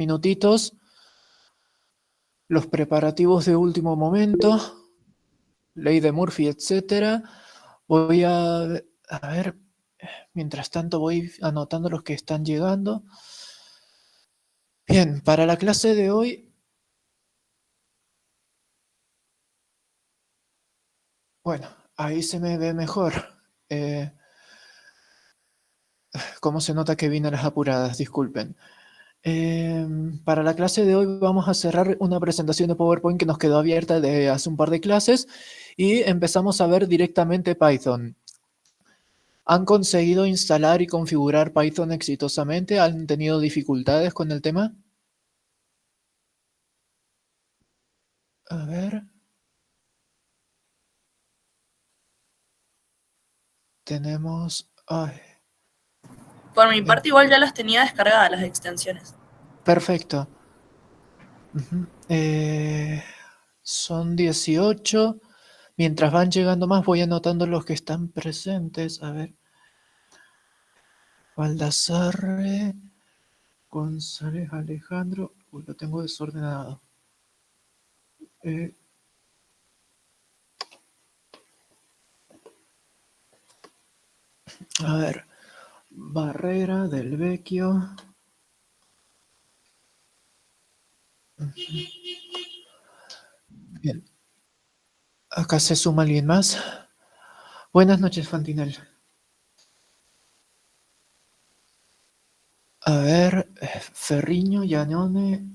minutitos, los preparativos de último momento, ley de Murphy, etcétera. Voy a ver, mientras tanto voy anotando los que están llegando. Bien, para la clase de hoy, bueno, ahí se me ve mejor. ¿Cómo se nota que vine a las apuradas? Disculpen. Para la clase de hoy vamos a cerrar una presentación de PowerPoint que nos quedó abierta de hace un par de clases y empezamos a ver directamente Python. ¿Han conseguido instalar y configurar Python exitosamente? ¿Han tenido dificultades con el tema? A ver. Tenemos... ay, Por mi parte igual ya las tenía descargadas las extensiones. perfecto. Ujú. Son 18. Mientras van llegando más, voy anotando los que están presentes. A ver. Baldassarre, González Alejandro. Uy, lo tengo desordenado. Eh, a ver. Barrera, Del Vecchio. Bien. Acá se suma alguien más. Buenas noches, Fantinel. A ver, Ferriño, Giannone.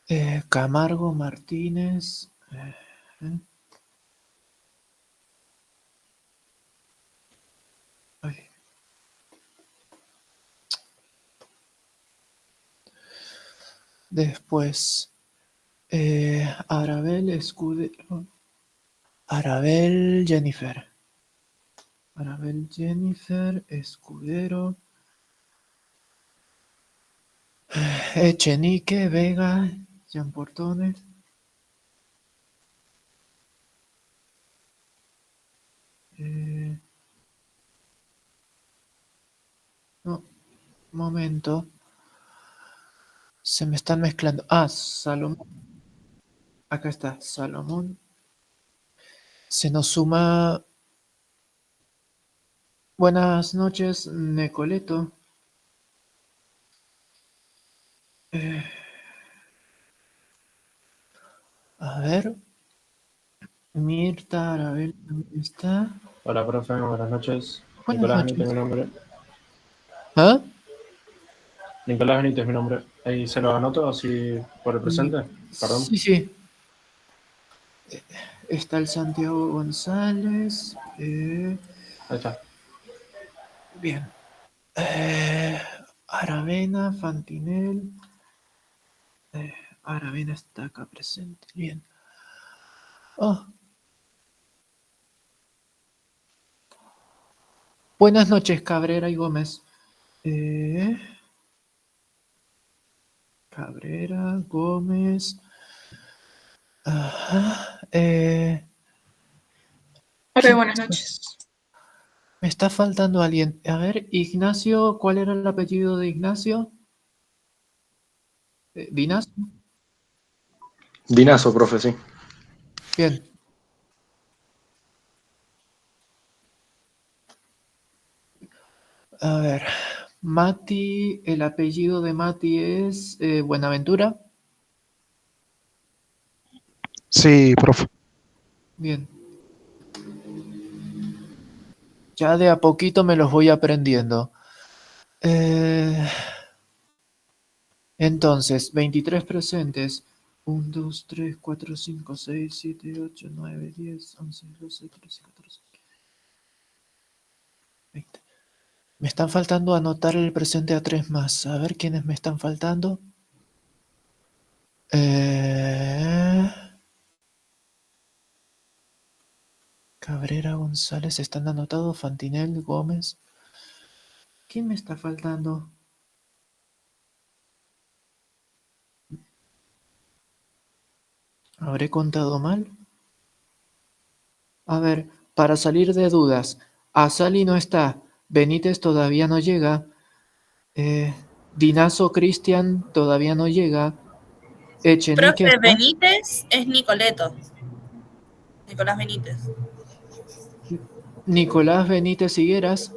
eh, Camargo, Martínez. Ay. Después, Arabel, Escudero. Arabel, Jennifer. Arabel, Jennifer, Escudero. Echenique, Vega, Gianportone. No, momento. Se me están mezclando. Ah, Salomón. Acá está, Salomón. Se nos suma. Buenas noches, Necoleto. Eh, a ver. Mirta, Arabel también está. Hola, profe, buenas noches. Buenas Nicolás noches. Benítez es mi nombre. ¿Ah? Nicolás Benítez es mi nombre. Ahí se lo anoto así por el presente. Perdón. Sí, sí. Está el Santiago González. Ahí está. Bien. Aravena, Fantinel. Aravena está acá presente. Bien. Oh. Buenas noches, Cabrera y Gómez. Cabrera, Gómez. Ajá. Hola, buenas noches. Me está faltando alguien. A ver, Ignacio, ¿cuál era el apellido de Ignacio? ¿Dinas? Dinazo, profe, sí. Bien. A ver, Mati, el apellido de Mati es Buenaventura. Sí, profe. Bien. Ya de a poquito me los voy aprendiendo. Entonces, 23 presentes. 1, 2, 3, 4, 5, 6, 7, 8, 9, 10, 11, 12, 13, 14, 20. Me están faltando anotar el presente a 3 más. A ver quiénes me están faltando. Cabrera, González, están anotados. Fantinel, Gómez. ¿Quién me está faltando? ¿Habré contado mal? A ver, para salir de dudas, Asali no está, Benítez todavía no llega, Dinazo Cristian todavía no llega, Echenique Profe, está. Benítez es Nicoleto. Nicolás Benítez. Nicolás Benítez Higueras.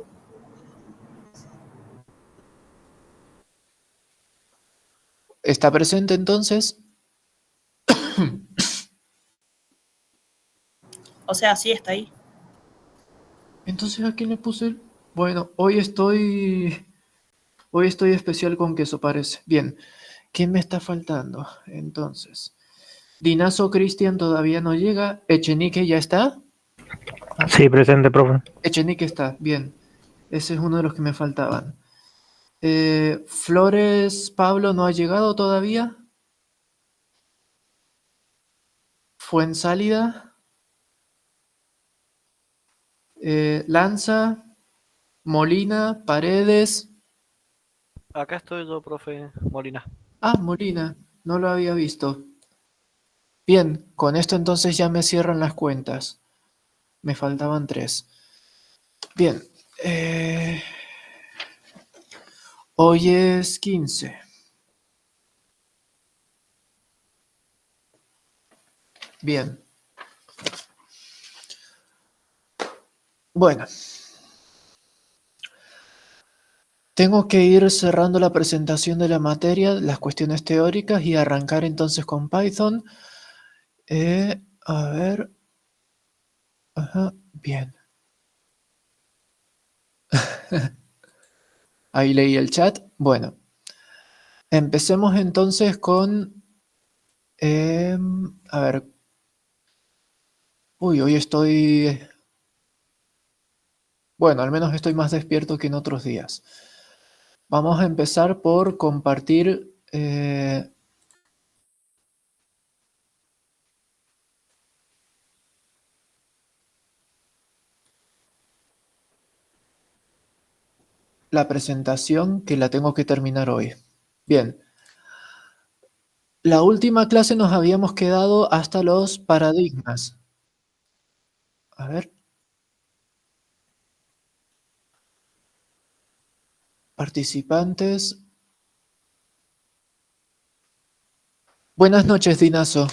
¿Está presente entonces? O sea, sí está ahí. Entonces, ¿a quién le puse? Bueno, hoy estoy especial con queso, parece. Bien, ¿quién me está faltando? Entonces, Dinazo Cristian todavía no llega. Echenique ya está. Sí, presente, profe. Echenique está, bien. Ese es uno de los que me faltaban. Flores Pablo no ha llegado todavía. Fuensálida. Lanza. Molina. Paredes. Acá estoy yo, profe Molina. Ah, Molina. No lo había visto. Bien, con esto entonces ya me cierran las cuentas. Me faltaban 3. Bien. Hoy es 15. Bien. Bueno. Tengo que ir cerrando la presentación de la materia, las cuestiones teóricas y arrancar entonces con Python. A ver. Ajá, bien. Ahí leí el chat. Bueno. Empecemos entonces con... a ver. Uy, hoy estoy... Bueno, al menos estoy más despierto que en otros días. Vamos a empezar por compartir... la presentación que la tengo que terminar hoy. Bien. La última clase nos habíamos quedado hasta los paradigmas. A ver. Participantes. Buenas noches, Dinazo.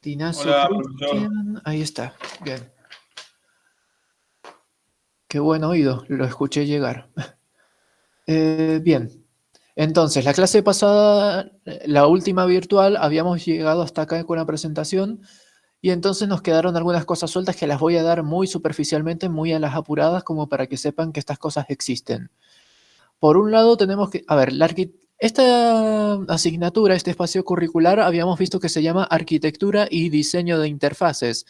Dinazo Hola, Cristian. Ahí está. Bien. Qué buen oído. Lo escuché llegar. Bien. Entonces, la clase pasada, la última virtual, habíamos llegado hasta acá con la presentación y entonces nos quedaron algunas cosas sueltas que las voy a dar muy superficialmente, muy a las apuradas, como para que sepan que estas cosas existen. Por un lado tenemos que, a ver, esta asignatura, este espacio curricular, habíamos visto que se llama Arquitectura y Diseño de Interfaces.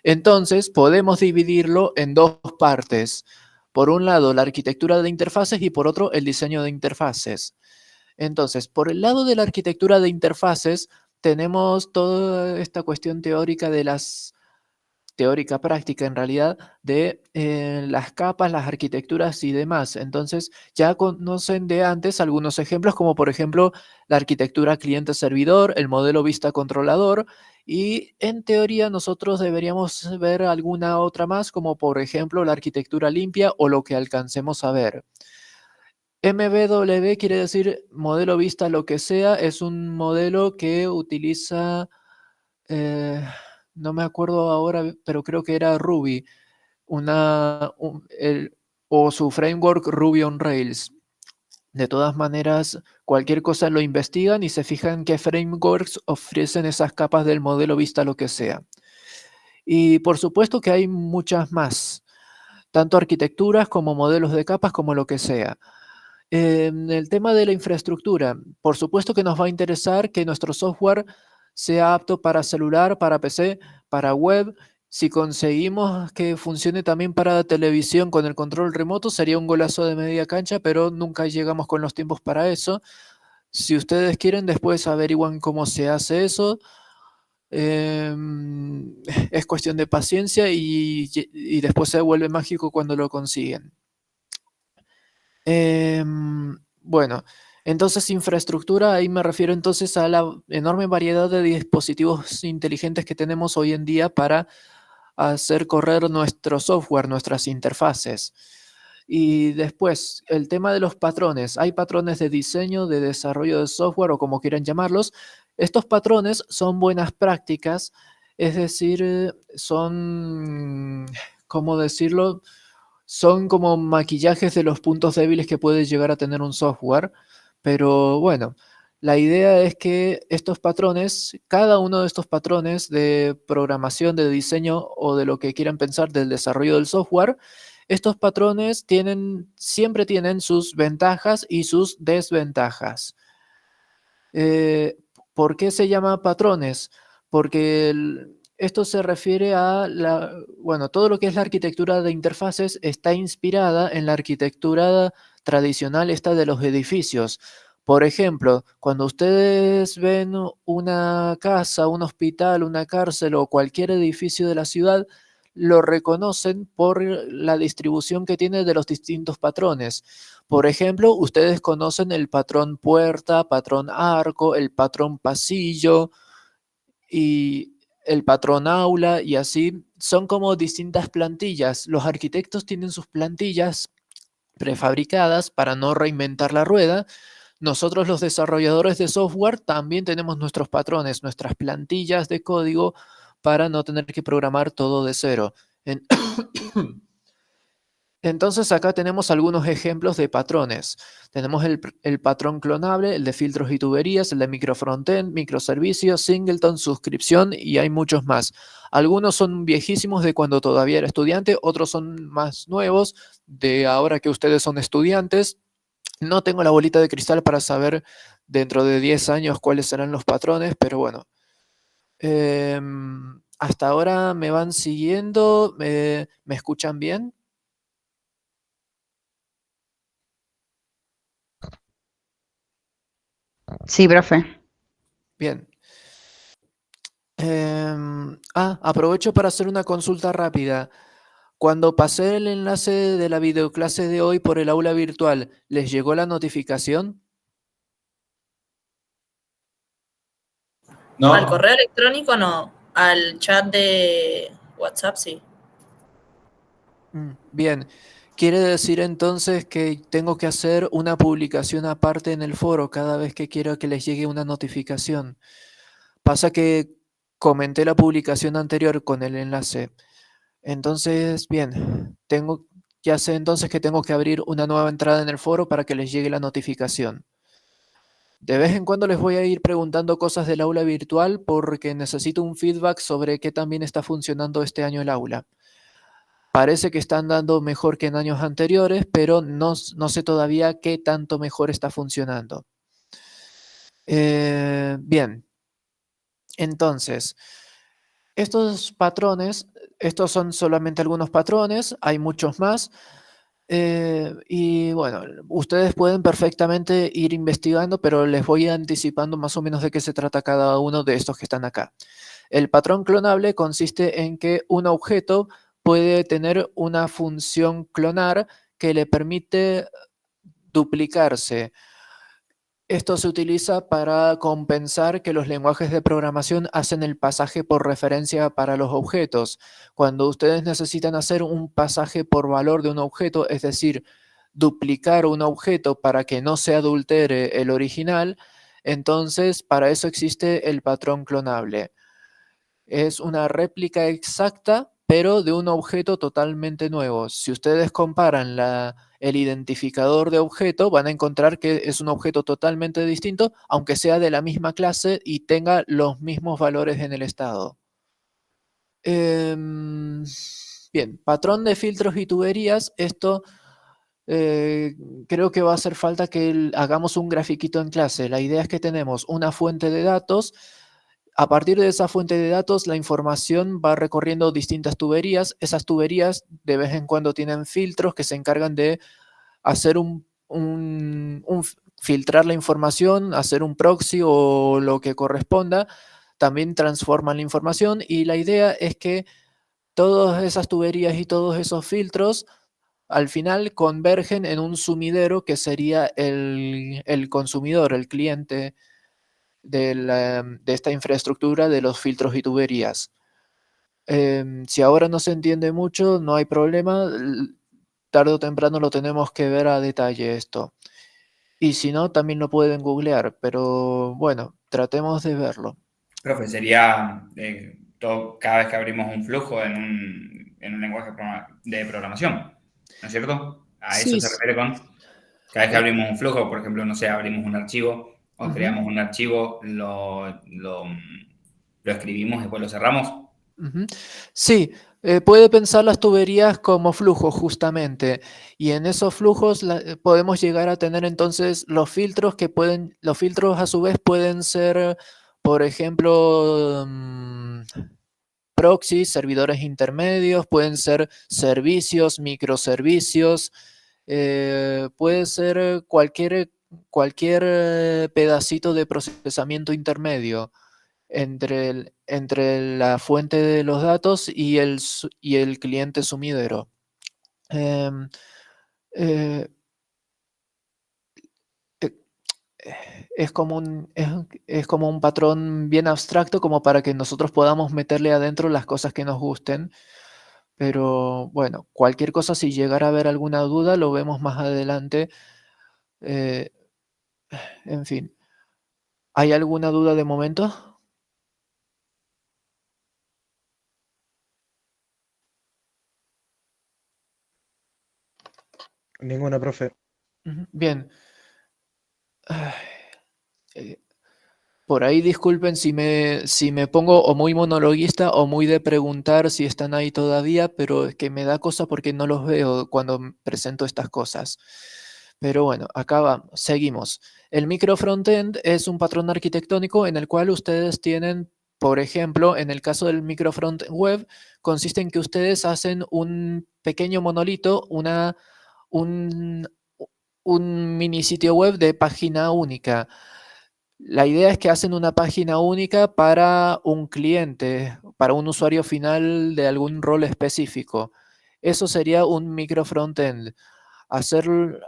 Entonces, podemos dividirlo en 2 partes. Por un lado, la arquitectura de interfaces y por otro, el diseño de interfaces. Entonces, por el lado de la arquitectura de interfaces, tenemos toda esta cuestión teórica de teórica práctica en realidad, de las capas, las arquitecturas y demás. Entonces, ya conocen de antes algunos ejemplos, como por ejemplo la arquitectura cliente-servidor, el modelo vista-controlador, y en teoría nosotros deberíamos ver alguna otra más, como por ejemplo la arquitectura limpia o lo que alcancemos a ver. MVW quiere decir modelo vista lo que sea, es un modelo que utiliza, eh, no me acuerdo ahora, pero creo que era Ruby, o su framework Ruby on Rails. De todas maneras, cualquier cosa lo investigan y se fijan qué frameworks ofrecen esas capas del modelo vista lo que sea. Y por supuesto que hay muchas más, tanto arquitecturas como modelos de capas, como lo que sea. El tema de la infraestructura, por supuesto que nos va a interesar que nuestro software sea apto para celular, para PC, para web. Si conseguimos que funcione también para televisión con el control remoto, sería un golazo de media cancha, pero nunca llegamos con los tiempos para eso. Si ustedes quieren, después averiguan cómo se hace eso. Es cuestión de paciencia y después se vuelve mágico cuando lo consiguen. Bueno, Entonces, infraestructura, ahí me refiero entonces a la enorme variedad de dispositivos inteligentes que tenemos hoy en día para hacer correr nuestro software, nuestras interfaces. Y después, el tema de los patrones. Hay patrones de diseño, de desarrollo de software o como quieran llamarlos. Estos patrones son buenas prácticas, es decir, son, ¿cómo decirlo? Son como maquillajes de los puntos débiles que puede llegar a tener un software. Pero bueno, la idea es que estos patrones, cada uno de estos patrones de programación, de diseño o de lo que quieran pensar del desarrollo del software, estos patrones siempre tienen sus ventajas y sus desventajas. ¿Por qué se llama patrones? Porque esto se refiere a bueno, todo lo que es la arquitectura de interfaces está inspirada en la arquitectura tradicional esta de los edificios. Por ejemplo, cuando ustedes ven una casa, un hospital, una cárcel o cualquier edificio de la ciudad, lo reconocen por la distribución que tiene de los distintos patrones. Por ejemplo, ustedes conocen el patrón puerta, patrón arco, el patrón pasillo y el patrón aula y así. Son como distintas plantillas. Los arquitectos tienen sus plantillas prefabricadas para no reinventar la rueda. Nosotros los desarrolladores de software también tenemos nuestros patrones, nuestras plantillas de código para no tener que programar todo de cero. Entonces acá tenemos algunos ejemplos de patrones. Tenemos el patrón clonable, el de filtros y tuberías, el de microfrontend, microservicios, singleton, suscripción y hay muchos más. Algunos son viejísimos de cuando todavía era estudiante, otros son más nuevos de ahora que ustedes son estudiantes. No tengo la bolita de cristal para saber dentro de 10 años cuáles serán los patrones, pero bueno. Hasta ahora me van siguiendo, ¿me escuchan bien? Sí, profe. Bien. Aprovecho para hacer una consulta rápida. Cuando pasé el enlace de la videoclase de hoy por el aula virtual, ¿les llegó la notificación? Al No, correo electrónico no, al chat de WhatsApp sí. Bien. Quiere decir entonces que tengo que hacer una publicación aparte en el foro cada vez que quiero que les llegue una notificación. Pasa que comenté la publicación anterior con el enlace. Entonces, bien, ya sé entonces que tengo que abrir una nueva entrada en el foro para que les llegue la notificación. De vez en cuando les voy a ir preguntando cosas del aula virtual porque necesito un feedback sobre qué también está funcionando este año el aula. Parece que están dando mejor que en años anteriores, pero no sé todavía qué tanto mejor está funcionando. Bien, entonces, estos patrones, estos son solamente algunos patrones, hay muchos más. Y bueno, ustedes pueden perfectamente ir investigando, pero les voy anticipando más o menos de qué se trata cada uno de estos que están acá. El patrón clonable consiste en que un objeto puede tener una función clonar que le permite duplicarse. Esto se utiliza para compensar que los lenguajes de programación hacen el pasaje por referencia para los objetos. Cuando ustedes necesitan hacer un pasaje por valor de un objeto, es decir, duplicar un objeto para que no se adultere el original, entonces para eso existe el patrón clonable. Es una réplica exacta, pero de un objeto totalmente nuevo. Si ustedes comparan el identificador de objeto, van a encontrar que es un objeto totalmente distinto, aunque sea de la misma clase y tenga los mismos valores en el estado. Bien, patrón de filtros y tuberías. Esto creo que va a hacer falta que hagamos un grafiquito en clase. La idea es que tenemos una fuente de datos. A partir de esa fuente de datos, la información va recorriendo distintas tuberías. Esas tuberías de vez en cuando tienen filtros que se encargan de hacer filtrar la información, hacer un proxy o lo que corresponda. También transforman la información y la idea es que todas esas tuberías y todos esos filtros al final convergen en un sumidero que sería el consumidor, el cliente de esta infraestructura de los filtros y tuberías. Si ahora no se entiende mucho, no hay problema. Tarde o temprano lo tenemos que ver a detalle esto. Y si no, también lo pueden googlear, pero bueno, tratemos de verlo. Profe, sería cada vez que abrimos un flujo en un lenguaje de programación, ¿no es cierto? A eso Sí, se refiere con cada vez que abrimos un flujo, por ejemplo, no sé, abrimos un archivo o creamos un archivo, lo escribimos y después lo cerramos. Sí, puede pensar las tuberías como flujos justamente, y en esos flujos podemos llegar a tener entonces los filtros los filtros a su vez pueden ser, por ejemplo, proxies, servidores intermedios, pueden ser servicios, microservicios, puede ser cualquier pedacito de procesamiento intermedio entre la fuente de los datos y el cliente sumidero. Em, eh, eh, es como un patrón bien abstracto como para que nosotros podamos meterle adentro las cosas que nos gusten. Pero bueno, cualquier cosa, si llegara a haber alguna duda, lo vemos más adelante. Eh, en fin, ¿hay alguna duda de momento? Ninguna, profe. Bien. Ay, por ahí disculpen si me pongo o muy monologuista o muy de preguntar si están ahí todavía, pero es que me da cosa porque no los veo cuando presento estas cosas. Pero bueno, acá seguimos. El micro frontend es un patrón arquitectónico en el cual ustedes tienen, por ejemplo, en el caso del micro frontend web, consiste en que ustedes hacen un pequeño monolito, un, un mini sitio web de página única. La idea es que hacen una página única para un cliente, para un usuario final de algún rol específico. Eso sería un micro frontend. Hacer un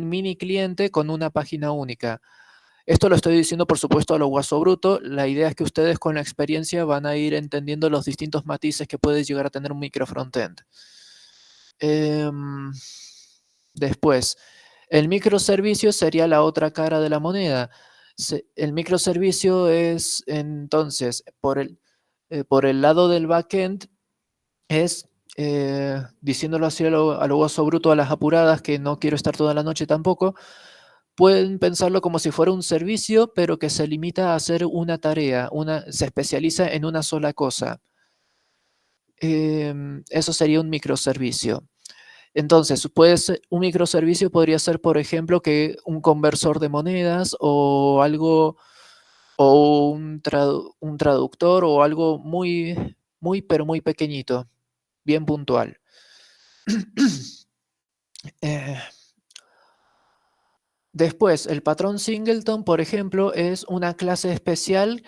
mini cliente con una página única. Esto lo estoy diciendo, por supuesto, a lo guaso bruto. La idea es que ustedes con la experiencia van a ir entendiendo los distintos matices que puede llegar a tener un micro frontend. Después, el microservicio sería la otra cara de la moneda. El microservicio es entonces, por el lado del backend, es, diciéndolo así a lo guaso bruto, a las apuradas, que no quiero estar toda la noche tampoco, pueden pensarlo como si fuera un servicio, pero que se limita a hacer una tarea, se especializa en una sola cosa. Eso sería un microservicio. Entonces, un microservicio podría ser, por ejemplo, que un conversor de monedas o algo, o un traductor o algo pero muy pequeñito, bien puntual. Después, el patrón singleton, por ejemplo, es una clase especial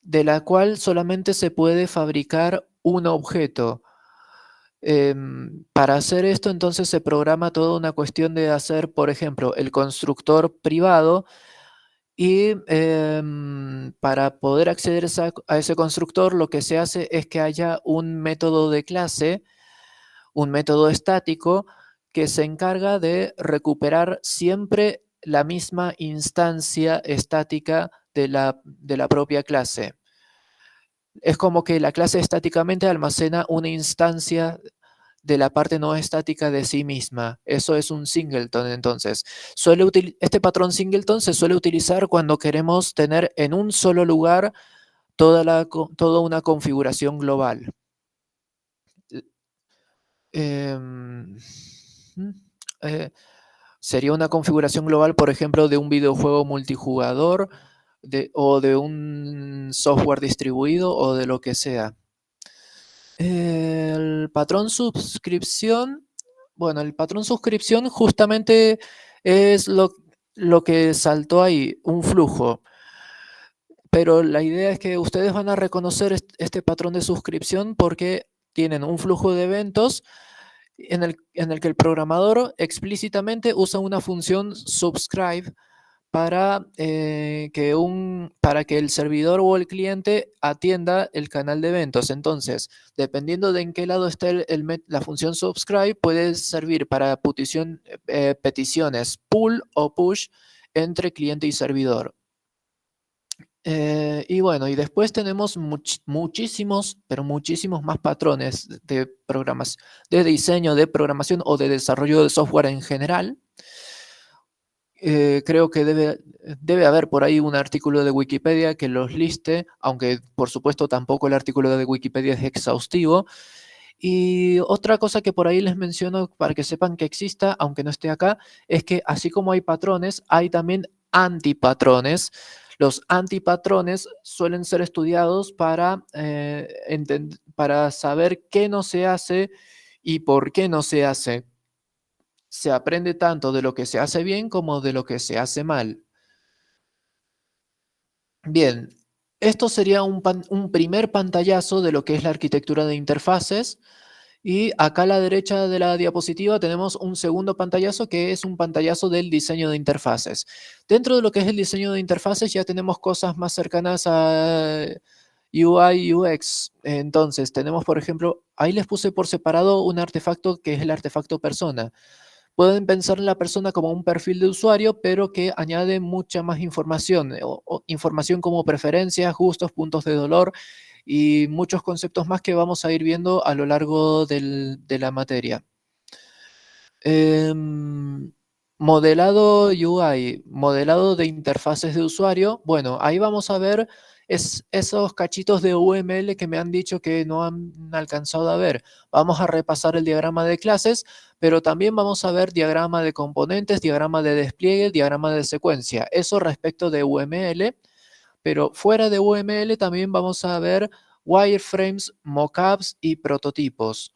de la cual solamente se puede fabricar un objeto. Para hacer esto, entonces se programa toda una cuestión de hacer, por ejemplo, el constructor privado y para poder acceder a ese constructor, lo que se hace es que haya un método de clase, un método estático, que se encarga de recuperar siempre la misma instancia estática de la propia clase. Es como que la clase estáticamente almacena una instancia de la parte no estática de sí misma. Eso es un singleton, entonces. Este patrón singleton se suele utilizar cuando queremos tener en un solo lugar toda una configuración global. Sería una configuración global, por ejemplo, de un videojuego multijugador o de un software distribuido o de lo que sea. El patrón suscripción, bueno, el patrón suscripción justamente es lo que saltó ahí, un flujo. Pero la idea es que ustedes van a reconocer este patrón de suscripción porque tienen un flujo de eventos en el que el programador explícitamente usa una función subscribe para, para que el servidor o el cliente atienda el canal de eventos. Entonces, dependiendo de en qué lado esté la función subscribe, puede servir para peticiones pull o push entre cliente y servidor. Y bueno, y después tenemos muchísimos, pero muchísimos más patrones de de diseño, de programación o de desarrollo de software en general. Creo que debe haber por ahí un artículo de Wikipedia que los liste, aunque por supuesto tampoco el artículo de Wikipedia es exhaustivo. Y otra cosa que por ahí les menciono para que sepan que exista, aunque no esté acá, es que así como hay patrones, hay también antipatrones. Los antipatrones suelen ser estudiados para saber qué no se hace y por qué no se hace. Se aprende tanto de lo que se hace bien como de lo que se hace mal. Bien, esto sería un primer pantallazo de lo que es la arquitectura de interfaces. Y acá a la derecha de la diapositiva tenemos un segundo pantallazo que es un pantallazo del diseño de interfaces. Dentro de lo que es el diseño de interfaces ya tenemos cosas más cercanas a UI, UX. Entonces tenemos, por ejemplo, ahí les puse por separado un artefacto que es el artefacto persona. Pueden pensar en la persona como un perfil de usuario, pero que añade mucha más información, o información como preferencias, gustos, puntos de dolor y muchos conceptos más que vamos a ir viendo a lo largo de la materia. Modelado UI, modelado de interfaces de usuario. Bueno, ahí vamos a ver esos cachitos de UML que me han dicho que no han alcanzado a ver. Vamos a repasar el diagrama de clases, pero también vamos a ver diagrama de componentes, diagrama de despliegue, diagrama de secuencia. Eso respecto de UML, pero fuera de UML también vamos a ver wireframes, mockups y prototipos.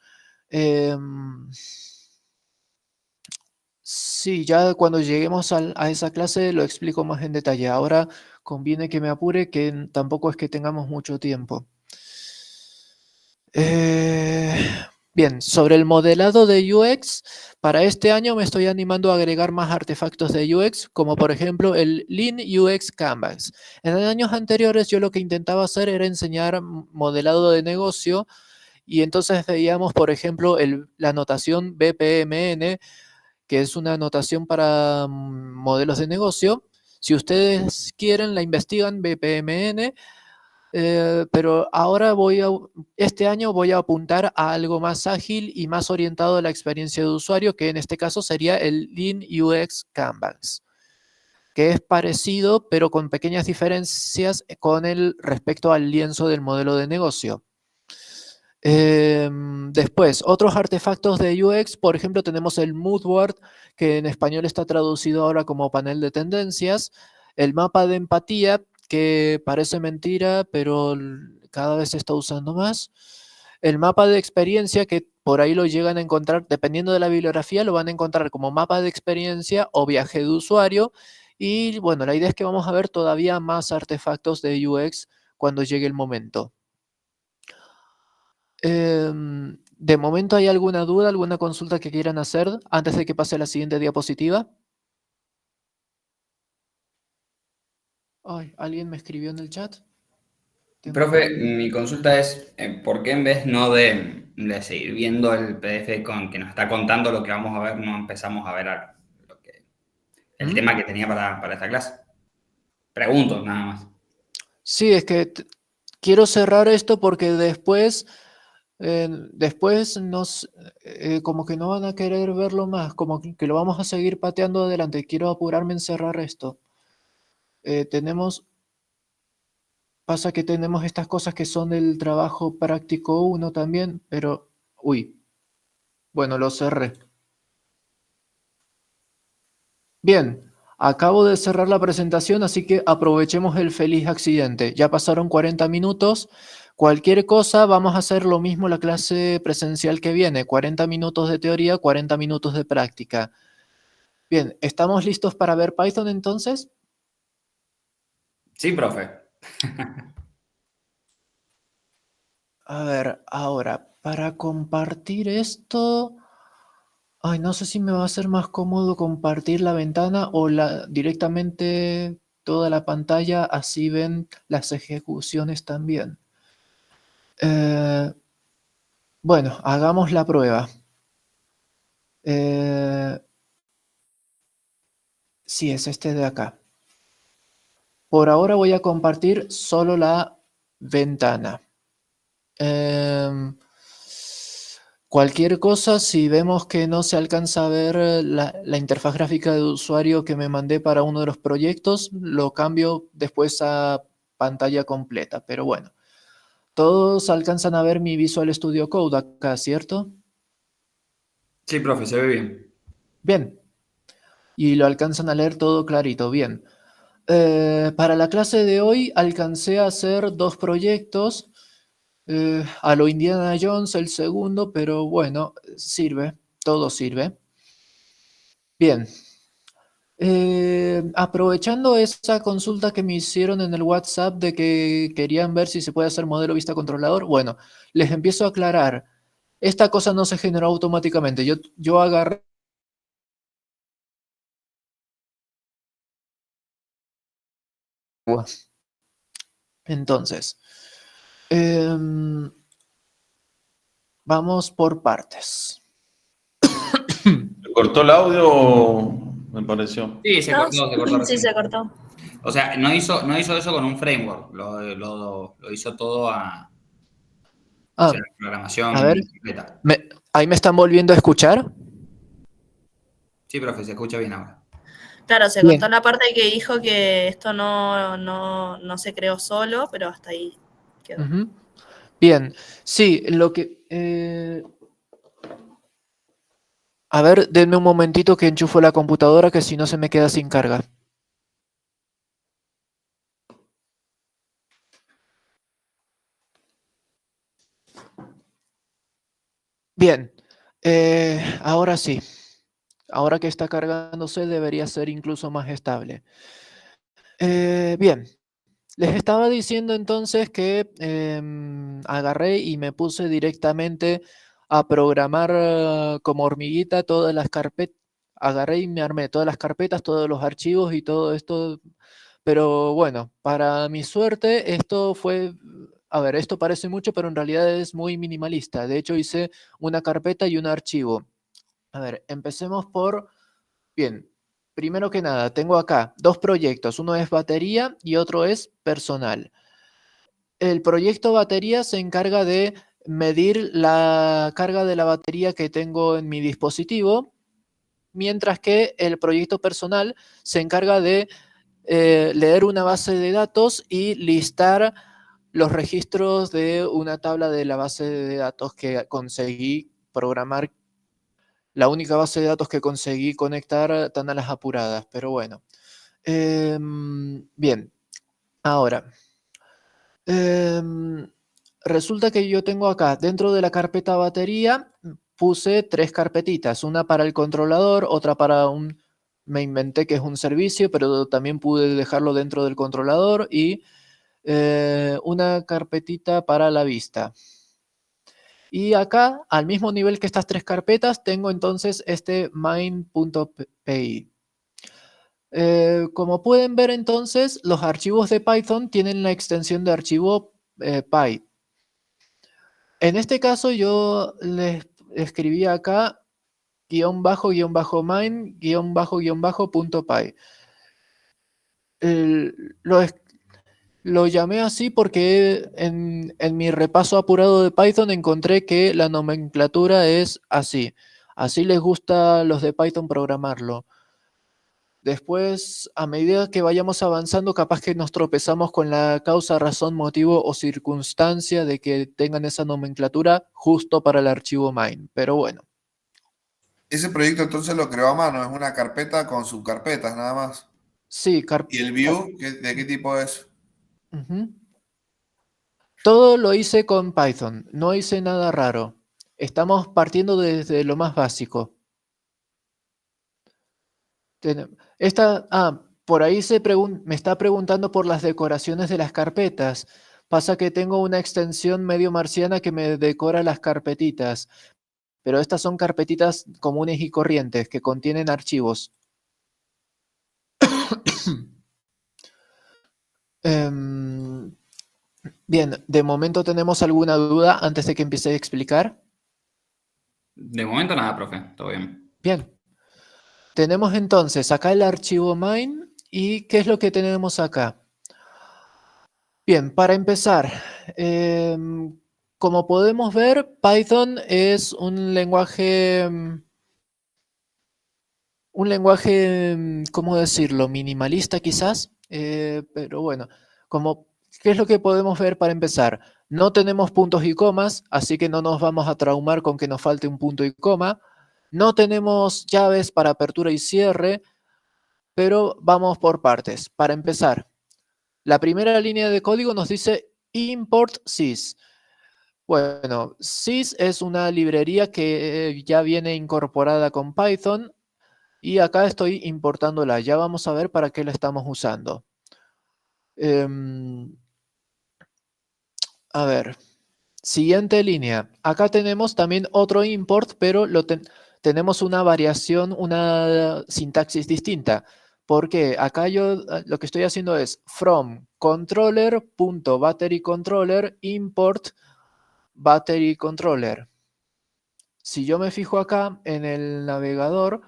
Sí, ya cuando lleguemos a esa clase lo explico más en detalle. Ahora conviene que me apure, que tampoco es que tengamos mucho tiempo. Bien, sobre el modelado de UX, para este año me estoy animando a agregar más artefactos de UX, como por ejemplo el Lean UX Canvas. En años anteriores yo lo que intentaba hacer era enseñar modelado de negocio y entonces veíamos, por ejemplo, la notación BPMN, que es una notación para modelos de negocio. Si ustedes quieren, la investigan, BPMN, pero ahora este año voy a apuntar a algo más ágil y más orientado a la experiencia de usuario, que en este caso sería el Lean UX Canvas, que es parecido, pero con pequeñas diferencias respecto al lienzo del modelo de negocio. Después, otros artefactos de UX, por ejemplo, tenemos el Moodboard, que en español está traducido ahora como panel de tendencias, el mapa de empatía, que parece mentira, pero cada vez se está usando más, el mapa de experiencia, que por ahí lo llegan a encontrar, dependiendo de la bibliografía, lo van a encontrar como mapa de experiencia o viaje de usuario, y bueno, la idea es que vamos a ver todavía más artefactos de UX cuando llegue el momento. De momento, ¿hay alguna duda, alguna consulta que quieran hacer antes de que pase a la siguiente diapositiva? Ay, ¿alguien me escribió en el chat? Profe, mi consulta es, ¿por qué en vez no de seguir viendo el PDF con que nos está contando lo que vamos a ver, no empezamos a ver el tema que tenía para esta clase? Pregunto, nada más. Sí, es que quiero cerrar esto porque después como que no van a querer verlo más, como que lo vamos a seguir pateando adelante. Quiero apurarme en cerrar esto. Pasa que tenemos estas cosas que son del trabajo práctico 1 también, pero, bueno, lo cerré. Bien, acabo de cerrar la presentación, así que aprovechemos el feliz accidente. Ya pasaron 40 minutos. Cualquier cosa, vamos a hacer lo mismo la clase presencial que viene. 40 minutos de teoría, 40 minutos de práctica. Bien, ¿estamos listos para ver Python entonces? Sí, profe. A ver, ahora, para compartir esto... Ay, no sé si me va a ser más cómodo compartir la ventana o directamente toda la pantalla, así ven las ejecuciones también. Bueno, hagamos la prueba. Sí, es este de acá. Por ahora voy a compartir solo la ventana. Cualquier cosa, si vemos que no se alcanza a ver la interfaz gráfica de usuario que me mandé para uno de los proyectos, lo cambio después a pantalla completa. Pero bueno, todos alcanzan a ver mi Visual Studio Code acá, ¿cierto? Sí, profe, se ve bien. Bien. Y lo alcanzan a leer todo clarito, bien. Para la clase de hoy alcancé a hacer 2 proyectos. A lo Indiana Jones el segundo, pero bueno, sirve, todo sirve. Bien. Aprovechando esa consulta que me hicieron en el WhatsApp de que querían ver si se puede hacer modelo vista controlador, bueno, les empiezo a aclarar. Esta cosa no se generó automáticamente. Yo agarré... Entonces, vamos por partes. ¿Se cortó el audio? Me pareció. Sí, se cortó, se cortó Sí, recién. se cortó. O sea, no hizo eso con un framework, lo hizo todo a o Ah, sea, programación a ver, completa. ¿ahí me están volviendo a escuchar? Sí, profe, se escucha bien ahora. Claro, se Bien. cortó la parte que dijo que esto no se creó solo, pero hasta ahí quedó. Ujú. Bien, sí, lo que... a ver, denme un momentito que enchufo la computadora, que si no se me queda sin carga. Bien, ahora sí. Ahora que está cargándose debería ser incluso más estable. Bien, les estaba diciendo entonces que agarré y me puse directamente a programar como hormiguita todas las carpetas. Agarré y me armé todas las carpetas, todos los archivos y todo esto. Pero bueno, para mi suerte, esto fue, a ver, esto parece mucho, pero en realidad es muy minimalista. De hecho, hice una carpeta y un archivo. A ver, empecemos por, bien, primero que nada, tengo acá 2 proyectos. Uno es batería y otro es personal. El proyecto batería se encarga de medir la carga de la batería que tengo en mi dispositivo, mientras que el proyecto personal se encarga de leer una base de datos y listar los registros de una tabla de la base de datos que conseguí programar, la única base de datos que conseguí conectar tan a las apuradas, pero bueno. Bien, ahora, resulta que yo tengo acá, dentro de la carpeta batería, puse 3 carpetitas, una para el controlador, otra para me inventé que es un servicio, pero también pude dejarlo dentro del controlador y una carpetita para la vista. Y acá, al mismo nivel que estas 3 carpetas, tengo entonces este main.py. Como pueden ver entonces, los archivos de Python tienen la extensión de archivo py. En este caso yo les escribí acá guión bajo main guión bajo punto py. Lo llamé así porque en mi repaso apurado de Python encontré que la nomenclatura es así. Así les gusta a los de Python programarlo. Después, a medida que vayamos avanzando, capaz que nos tropezamos con la causa, razón, motivo o circunstancia de que tengan esa nomenclatura justo para el archivo main. Pero bueno. Ese proyecto entonces lo creó a mano, es una carpeta con subcarpetas nada más. Sí, ¿Y el view, de qué tipo es? Ujú. Todo lo hice con Python, no hice nada raro. Estamos partiendo desde lo más básico. Por ahí me está preguntando por las decoraciones de las carpetas. Pasa que tengo una extensión medio marciana que me decora las carpetitas, pero estas son carpetitas comunes y corrientes que contienen archivos. Bien, de momento ¿tenemos alguna duda antes de que empiece a explicar? De momento nada, profe, todo bien. Bien. Tenemos entonces acá el archivo main y ¿qué es lo que tenemos acá? Bien, para empezar, como podemos ver, Python es un lenguaje, ¿cómo decirlo? Minimalista quizás, pero bueno, ¿qué es lo que podemos ver para empezar? No tenemos puntos y comas, así que no nos vamos a traumar con que nos falte un punto y coma. No tenemos llaves para apertura y cierre, pero vamos por partes. Para empezar, la primera línea de código nos dice import sys. Bueno, sys es una librería que ya viene incorporada con Python y acá estoy importándola. Ya vamos a ver para qué la estamos usando. A ver, siguiente línea. Acá tenemos también otro import, pero tenemos una variación, una sintaxis distinta. Porque acá yo lo que estoy haciendo es from controller.batteryController import batteryController. Si yo me fijo acá en el navegador,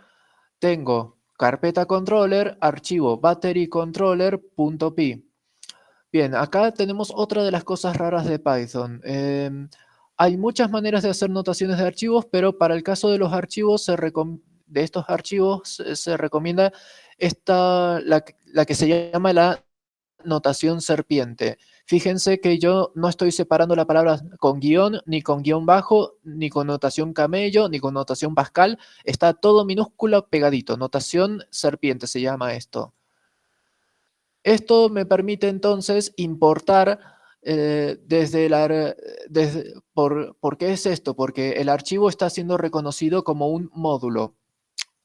tengo carpeta controller, archivo batteryController.py. Bien, acá tenemos otra de las cosas raras de Python. Hay muchas maneras de hacer notaciones de archivos, pero para el caso de los archivos, de estos archivos se recomienda la que se llama la notación serpiente. Fíjense que yo no estoy separando la palabra con guión, ni con guión bajo, ni con notación camello, ni con notación Pascal. Está todo minúsculo pegadito. Notación serpiente se llama esto. Esto me permite entonces importar ¿por qué es esto? Porque el archivo está siendo reconocido como un módulo.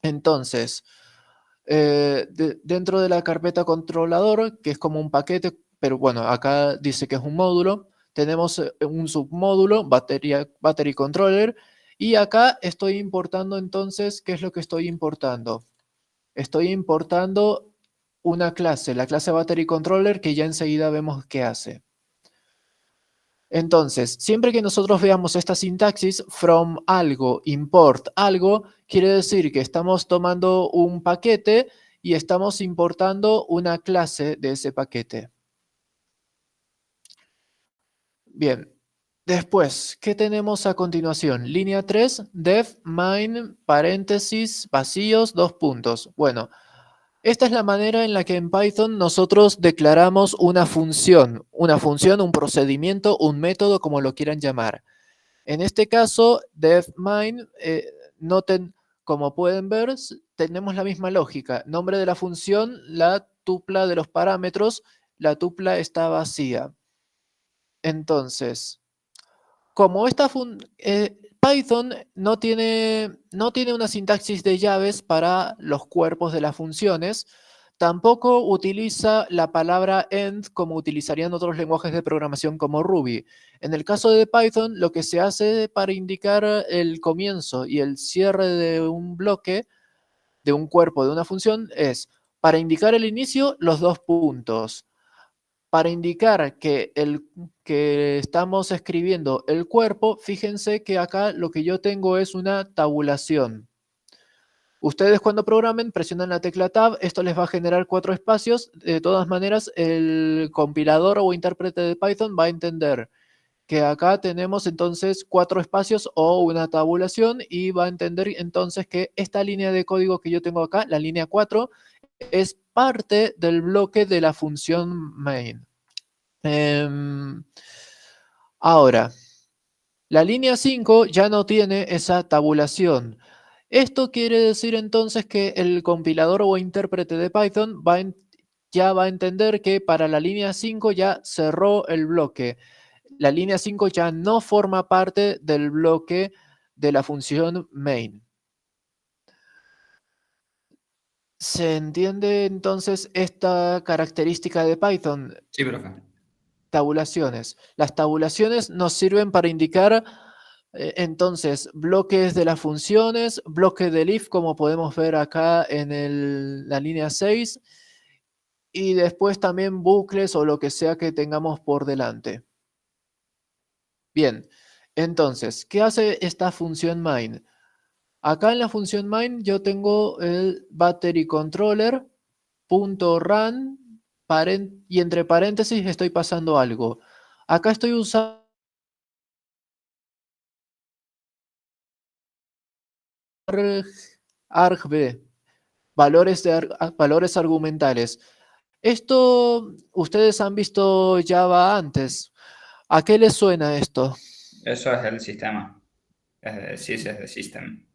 Entonces, dentro de la carpeta controlador, que es como un paquete, pero bueno, acá dice que es un módulo, tenemos un submódulo, battery controller, y acá estoy importando entonces, ¿qué es lo que estoy importando? Estoy importando una clase, la clase battery controller, que ya enseguida vemos qué hace. Entonces, siempre que nosotros veamos esta sintaxis, from algo, import algo, quiere decir que estamos tomando un paquete y estamos importando una clase de ese paquete. Bien, después, ¿qué tenemos a continuación? Línea 3, def main, paréntesis, vacíos, 2 puntos. Bueno, esta es la manera en la que en Python nosotros declaramos una función, un procedimiento, un método, como lo quieran llamar. En este caso, def main, como pueden ver, tenemos la misma lógica. Nombre de la función, la tupla de los parámetros, la tupla está vacía. Entonces, como Python no tiene una sintaxis de llaves para los cuerpos de las funciones, tampoco utiliza la palabra end como utilizarían otros lenguajes de programación como Ruby. En el caso de Python, lo que se hace para indicar el comienzo y el cierre de un bloque, de un cuerpo de una función, es para indicar el inicio, los 2 puntos. Para indicar que estamos escribiendo el cuerpo, fíjense que acá lo que yo tengo es una tabulación. Ustedes cuando programen presionan la tecla Tab, esto les va a generar 4 espacios. De todas maneras, el compilador o intérprete de Python va a entender que acá tenemos entonces 4 espacios o una tabulación y va a entender entonces que esta línea de código que yo tengo acá, la línea 4, es parte del bloque de la función main. Ahora, la línea 5 ya no tiene esa tabulación. Esto quiere decir entonces que el compilador o intérprete de Python ya va a entender que para la línea 5 ya cerró el bloque. La línea 5 ya no forma parte del bloque de la función main. ¿Se entiende entonces esta característica de Python? Sí, profe. tabulaciones. Las tabulaciones nos sirven para indicar entonces bloques de las funciones, bloques del if, como podemos ver acá en la línea 6, y después también bucles o lo que sea que tengamos por delante. Bien, entonces, ¿qué hace esta función main? Acá en la función main yo tengo el battery controller .run y entre paréntesis estoy pasando algo. Acá estoy usando argv, valores argumentales. Esto, ustedes han visto Java antes. ¿A qué les suena esto? Eso es el sistema. Sys es de system.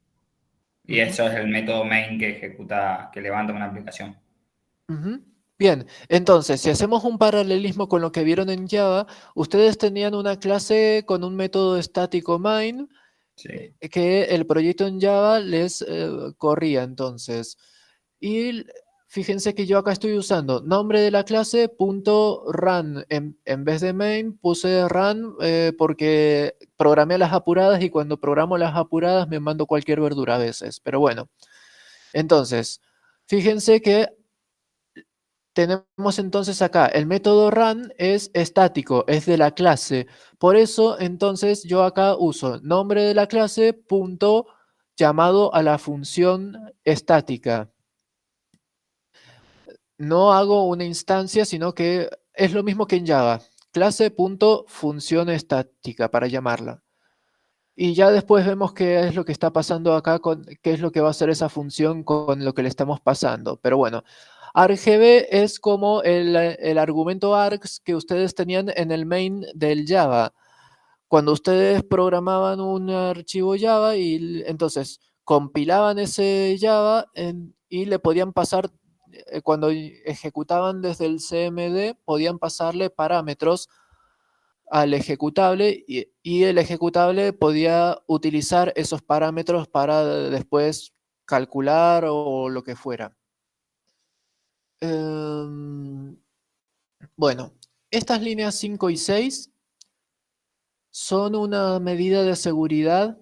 Y eso es el método main que ejecuta, que levanta una aplicación. Bien, entonces, si hacemos un paralelismo con lo que vieron en Java, ustedes tenían una clase con un método estático main, Sí. que el proyecto en Java les corría entonces. Y fíjense que yo acá estoy usando nombre de la clase .run. En vez de main puse run porque programé a las apuradas y cuando programo las apuradas me mando cualquier verdura a veces. Pero bueno, entonces, fíjense que tenemos entonces acá, el método run es estático, es de la clase. Por eso, entonces, yo acá uso nombre de la clase punto llamado a la función estática. No hago una instancia, sino que es lo mismo que en Java. Clase punto función estática para llamarla. Y ya después vemos qué es lo que está pasando acá, qué es lo que va a hacer esa función con lo que le estamos pasando. Pero bueno, argv es como el argumento args que ustedes tenían en el main del Java. Cuando ustedes programaban un archivo Java y entonces compilaban ese Java y le podían pasar, cuando ejecutaban desde el CMD, podían pasarle parámetros al ejecutable y el ejecutable podía utilizar esos parámetros para después calcular o lo que fuera. Bueno, estas líneas 5 y 6 son una medida de seguridad,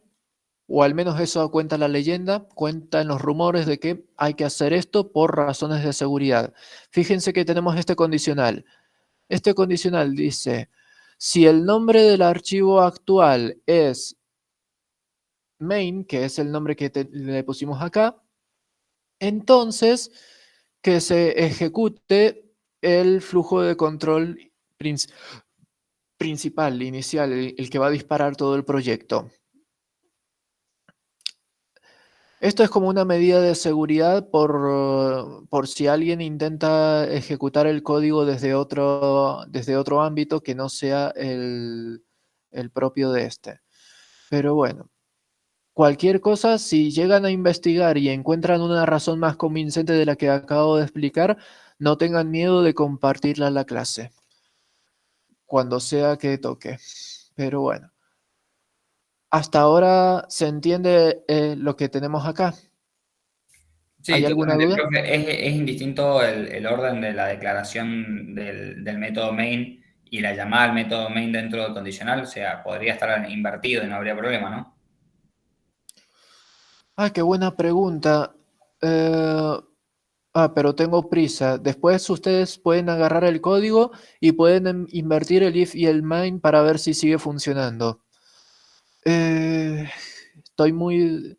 o al menos eso cuenta la leyenda, cuentan los rumores de que hay que hacer esto por razones de seguridad. Fíjense que tenemos este condicional. Este condicional dice, si el nombre del archivo actual es main, que es el nombre que le pusimos acá, entonces que se ejecute el flujo de control principal, inicial, el que va a disparar todo el proyecto. Esto es como una medida de seguridad por si alguien intenta ejecutar el código desde otro ámbito que no sea el propio de este. Pero bueno, cualquier cosa, si llegan a investigar y encuentran una razón más convincente de la que acabo de explicar, no tengan miedo de compartirla en la clase, cuando sea que toque. Pero bueno, hasta ahora se entiende lo que tenemos acá. Sí, ¿Hay alguna totalmente, duda? profe. Es indistinto el orden de la declaración del método main y la llamada al método main dentro del condicional. O sea, podría estar invertido y no habría problema, ¿no? Ah, qué buena pregunta. Pero tengo prisa. Después ustedes pueden agarrar el código y pueden invertir el if y el main para ver si sigue funcionando. Estoy muy...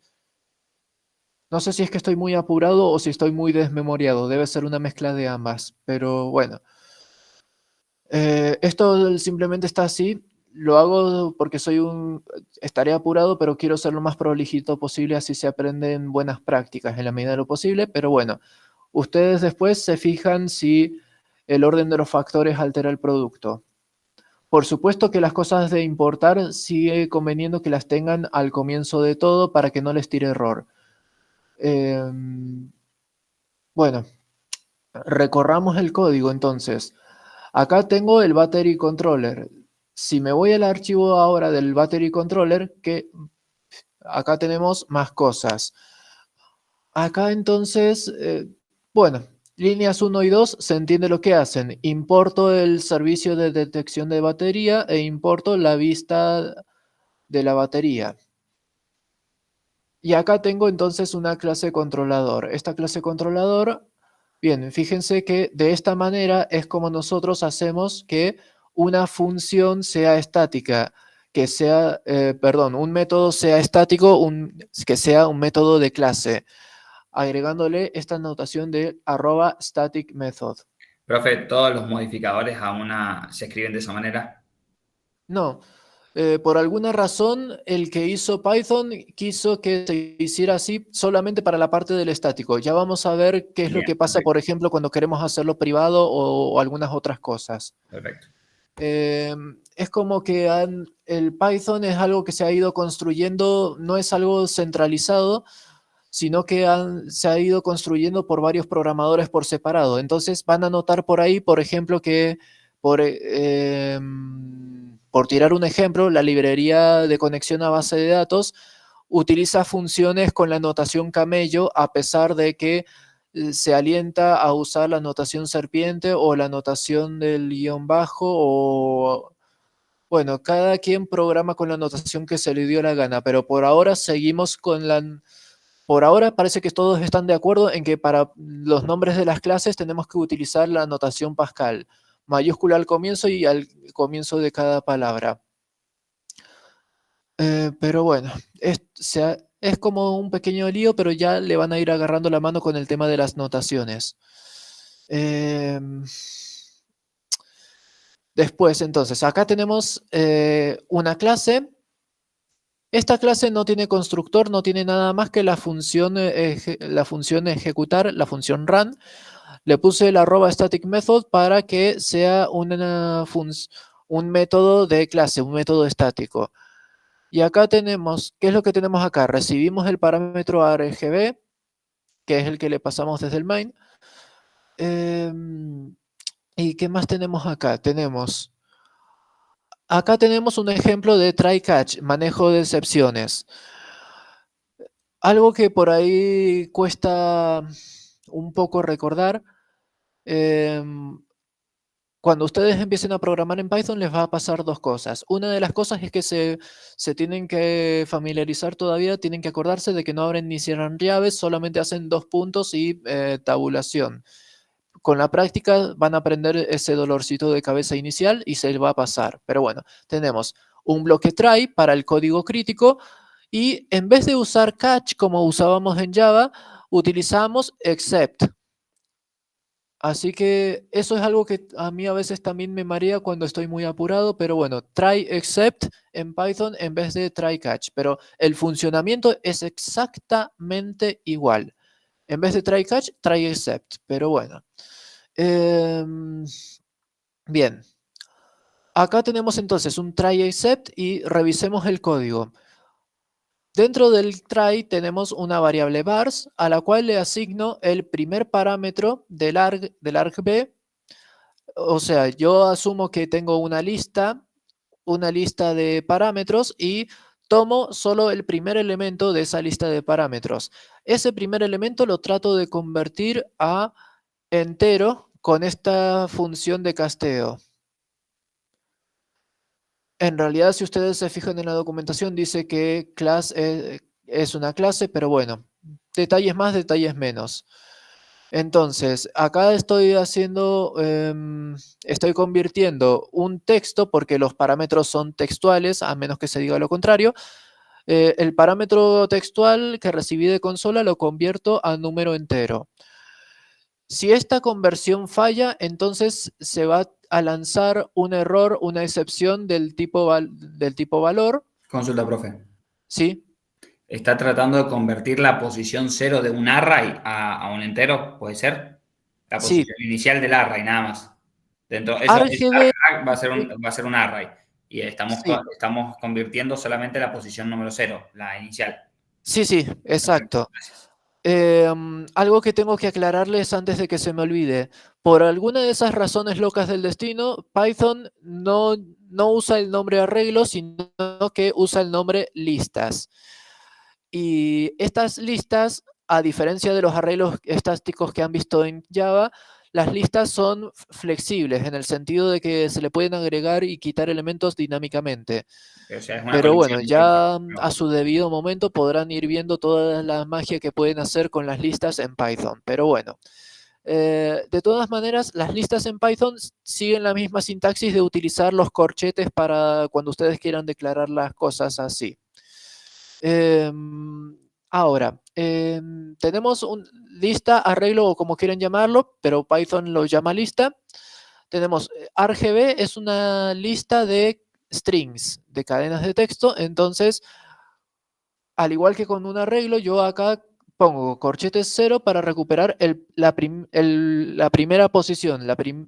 No sé si es que estoy muy apurado o si estoy muy desmemoriado. Debe ser una mezcla de ambas. Pero bueno. Esto simplemente está así. Lo hago porque estaré apurado, pero quiero ser lo más prolijito posible, así se aprenden buenas prácticas en la medida de lo posible. Pero bueno, ustedes después se fijan si el orden de los factores altera el producto. Por supuesto que las cosas de importar sigue conveniendo que las tengan al comienzo de todo para que no les tire error. Bueno, recorramos el código entonces. Acá tengo el battery controller. Si me voy al archivo ahora del battery controller, que acá tenemos más cosas. Acá entonces, bueno, líneas 1 y 2 se entiende lo que hacen. Importo el servicio de detección de batería e importo la vista de la batería. Y acá tengo entonces una clase controlador. Esta clase controlador, bien, fíjense que de esta manera es como nosotros hacemos que una función sea estática, que sea, un método sea estático, que sea un método de clase, agregándole esta notación de @staticMethod. Profe, ¿todos los modificadores se escriben de esa manera? No. Por alguna razón, el que hizo Python quiso que se hiciera así solamente para la parte del estático. Ya vamos a ver qué es lo Bien, que pasa, perfecto. por ejemplo, cuando queremos hacerlo privado o algunas otras cosas. Perfecto. Es como que el Python es algo que se ha ido construyendo, no es algo centralizado, sino que se ha ido construyendo por varios programadores por separado. Entonces van a notar por ahí, por ejemplo, que por tirar un ejemplo, la librería de conexión a base de datos utiliza funciones con la notación camello, a pesar de que se alienta a usar la notación serpiente o la notación del guión bajo o... Bueno, cada quien programa con la notación que se le dio la gana, pero por ahora seguimos con la... Por ahora parece que todos están de acuerdo en que para los nombres de las clases tenemos que utilizar la notación Pascal, mayúscula al comienzo y al comienzo de cada palabra. Pero bueno, es como un pequeño lío, pero ya le van a ir agarrando la mano con el tema de las notaciones. Después, entonces, acá tenemos una clase. Esta clase no tiene constructor, no tiene nada más que la función ejecutar, la función run. Le puse el @staticMethod para que sea un método de clase, un método estático. Y acá tenemos, ¿qué es lo que tenemos acá? Recibimos el parámetro argb, que es el que le pasamos desde el main. ¿Y qué más tenemos acá? Acá tenemos un ejemplo de try-catch, manejo de excepciones. Algo que por ahí cuesta un poco recordar. Cuando ustedes empiecen a programar en Python les va a pasar dos cosas. Una de las cosas es que se tienen que familiarizar todavía, tienen que acordarse de que no abren ni cierran llaves, solamente hacen 2 puntos y tabulación. Con la práctica van a aprender ese dolorcito de cabeza inicial y se les va a pasar. Pero bueno, tenemos un bloque try para el código crítico y en vez de usar catch como usábamos en Java, utilizamos except. Así que eso es algo que a mí a veces también me marea cuando estoy muy apurado, pero bueno, try except en Python en vez de try catch, pero el funcionamiento es exactamente igual. En vez de try catch, try except, pero bueno. Bien. Acá tenemos entonces un try except y revisemos el código. Dentro del try tenemos una variable vars a la cual le asigno el primer parámetro del argv. O sea, yo asumo que tengo una lista de parámetros y tomo solo el primer elemento de esa lista de parámetros. Ese primer elemento lo trato de convertir a entero con esta función de casteo. En realidad, si ustedes se fijan en la documentación, dice que class es una clase, pero bueno, detalles más, detalles menos. Entonces, acá estoy estoy convirtiendo un texto, porque los parámetros son textuales, a menos que se diga lo contrario. El parámetro textual que recibí de consola lo convierto a número entero. Si esta conversión falla, entonces se va a lanzar un error, una excepción del tipo valor. Consulta, profe. ¿Sí? ¿Está tratando de convertir la posición 0 de un array a un entero? ¿Puede ser? La Sí. posición inicial del array, nada más. Eso RGB va a ser un array. Y estamos Sí. convirtiendo solamente la posición número 0, la inicial. Sí, exacto. Gracias. Algo que tengo que aclararles antes de que se me olvide. Por alguna de esas razones locas del destino, Python no usa el nombre arreglo, sino que usa el nombre listas. Y estas listas a diferencia de los arreglos estáticos que han visto en Java, las listas son flexibles en el sentido de que se le pueden agregar y quitar elementos dinámicamente. O sea, es una Pero bueno, colección ya de- a su debido momento podrán ir viendo toda la magia que pueden hacer con las listas en Python. Pero bueno, de todas maneras, las listas en Python siguen la misma sintaxis de utilizar los corchetes para cuando ustedes quieran declarar las cosas así. Ahora, tenemos un lista, arreglo o como quieran llamarlo, pero Python lo llama lista. Tenemos RGB, es una lista de strings, de cadenas de texto. Entonces, al igual que con un arreglo, yo acá pongo corchetes 0 para recuperar la primera posición,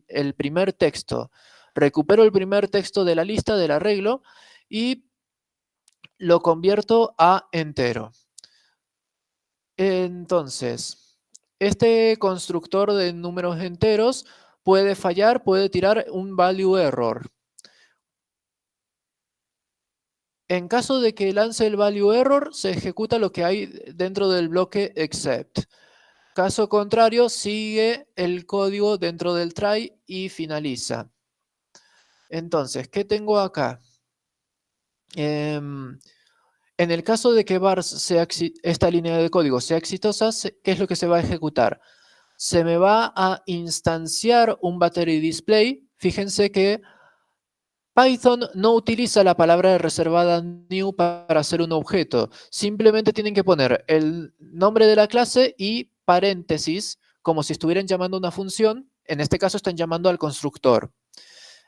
el primer texto. Recupero el primer texto de la lista del arreglo y lo convierto a entero. Entonces, este constructor de números enteros puede fallar, puede tirar un value error. En caso de que lance el value error, se ejecuta lo que hay dentro del bloque except. Caso contrario, sigue el código dentro del try y finaliza. Entonces, ¿qué tengo acá? En el caso de que vars esta línea de código sea exitosa, ¿qué es lo que se va a ejecutar? Se me va a instanciar un battery display. Fíjense que Python no utiliza la palabra reservada new para hacer un objeto. Simplemente tienen que poner el nombre de la clase y paréntesis, como si estuvieran llamando una función. En este caso están llamando al constructor.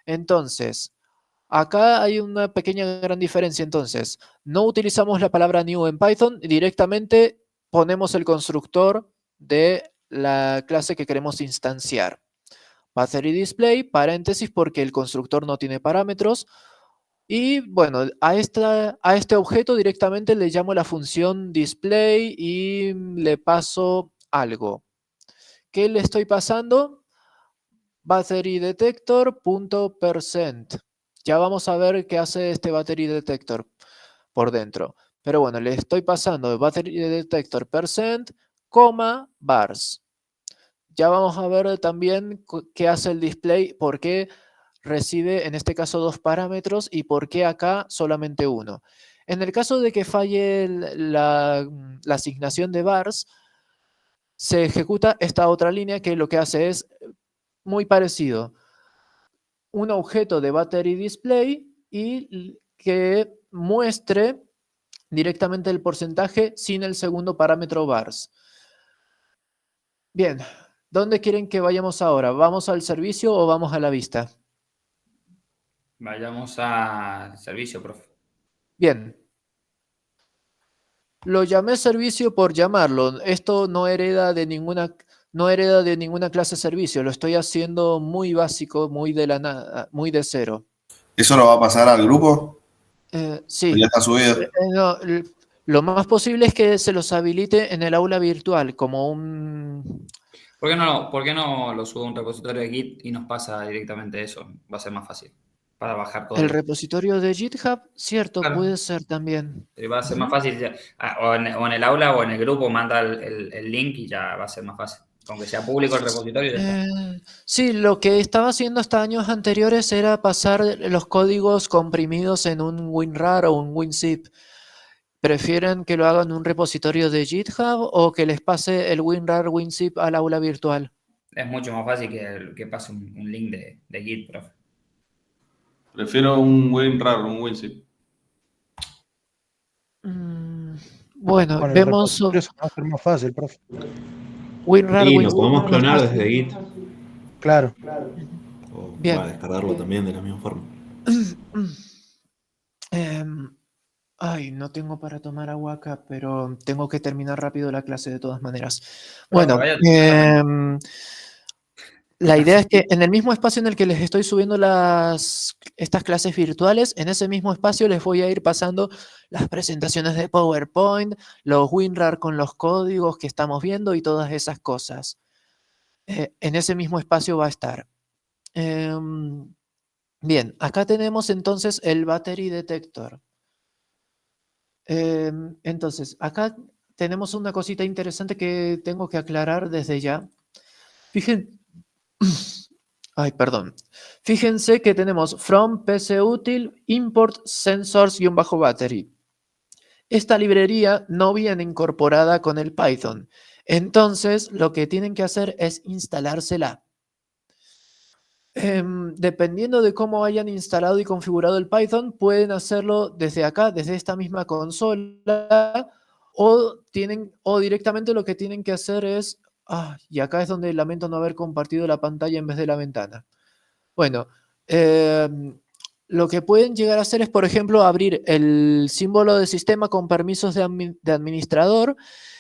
Entonces, acá hay una pequeña gran diferencia. Entonces, no utilizamos la palabra new en Python, directamente ponemos el constructor de la clase que queremos instanciar. Battery display, paréntesis, porque el constructor no tiene parámetros. Y bueno, a este objeto directamente le llamo la función display y le paso algo. ¿Qué le estoy pasando? Battery detector.percent. Ya vamos a ver qué hace este battery detector por dentro. Pero bueno, le estoy pasando battery detector percent, vars. Ya vamos a ver también qué hace el display, por qué recibe en este caso 2 parámetros y por qué acá solamente uno. En el caso de que falle la asignación de vars, se ejecuta esta otra línea que lo que hace es muy parecido. Un objeto de battery display y que muestre directamente el porcentaje sin el segundo parámetro vars. Bien, ¿dónde quieren que vayamos ahora? ¿Vamos al servicio o vamos a la vista? Vayamos al servicio, profe. Bien. Lo llamé servicio por llamarlo. Esto no hereda de ninguna clase servicio. Lo estoy haciendo muy básico, muy de la nada, muy de cero. ¿Eso lo va a pasar al grupo? Sí. ¿Ya está subido? No, lo más posible es que se los habilite en el aula virtual, como un... Por qué no lo subo a un repositorio de Git y nos pasa directamente eso? Va a ser más fácil para bajar El código. repositorio de GitHub, cierto, Claro. puede ser también. Va a ser más fácil. O en el aula o en el grupo manda el link y ya va a ser más fácil. Aunque sea público el repositorio, ya está. Sí, lo que estaba haciendo hasta años anteriores era pasar los códigos comprimidos en un WinRAR o un WinZip. ¿Prefieren que lo hagan en un repositorio de GitHub o que les pase el WinRAR, WinZip al aula virtual? Es mucho más fácil que pase un link de Git, profe. Prefiero un WinRAR, un WinZip. Bueno, Con el vemos repositorio se va a hacer más fácil, profe. WinRAR, Y lo WinZip. podemos clonar desde Git. Claro. O Bien. para descargarlo también de la misma forma. Ay, no tengo para tomar agua acá, pero tengo que terminar rápido la clase de todas maneras. Bueno, la idea es que en el mismo espacio en el que les estoy subiendo estas clases virtuales, en ese mismo espacio les voy a ir pasando las presentaciones de PowerPoint, los WinRAR con los códigos que estamos viendo y todas esas cosas. En ese mismo espacio va a estar. Bien, acá tenemos entonces el battery detector. Entonces, acá tenemos una cosita interesante que tengo que aclarar desde ya. Ay, perdón. Fíjense que tenemos from psutil import sensors-battery. Esta librería no viene incorporada con el Python. Entonces, lo que tienen que hacer es instalársela. Dependiendo de cómo hayan instalado y configurado el Python, pueden hacerlo desde acá, desde esta misma consola, o directamente lo que tienen que hacer es... y acá es donde lamento no haber compartido la pantalla en vez de la ventana. Bueno, lo que pueden llegar a hacer es, por ejemplo, abrir el símbolo de sistema con permisos de administrador,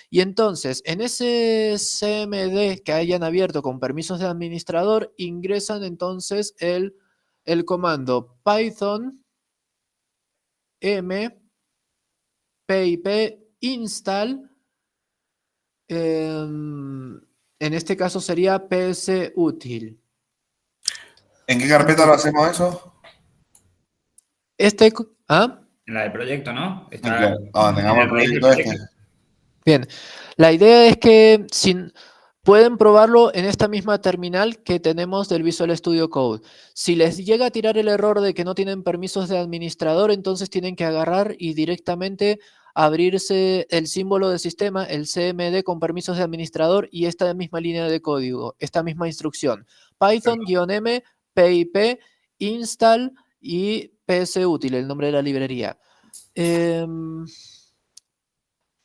y entonces en ese CMD que hayan abierto con permisos de administrador, ingresan entonces el comando python m pip install, en este caso sería psutil. ¿En qué carpeta lo hacemos eso? En la del proyecto, ¿no? Claro. Tengamos el proyecto este. Bien, la idea es que pueden probarlo en esta misma terminal que tenemos del Visual Studio Code. Si les llega a tirar el error de que no tienen permisos de administrador, entonces tienen que agarrar y directamente abrirse el símbolo de sistema, el CMD con permisos de administrador, y esta misma línea de código, esta misma instrucción. Python-m pip install y psutil, el nombre de la librería.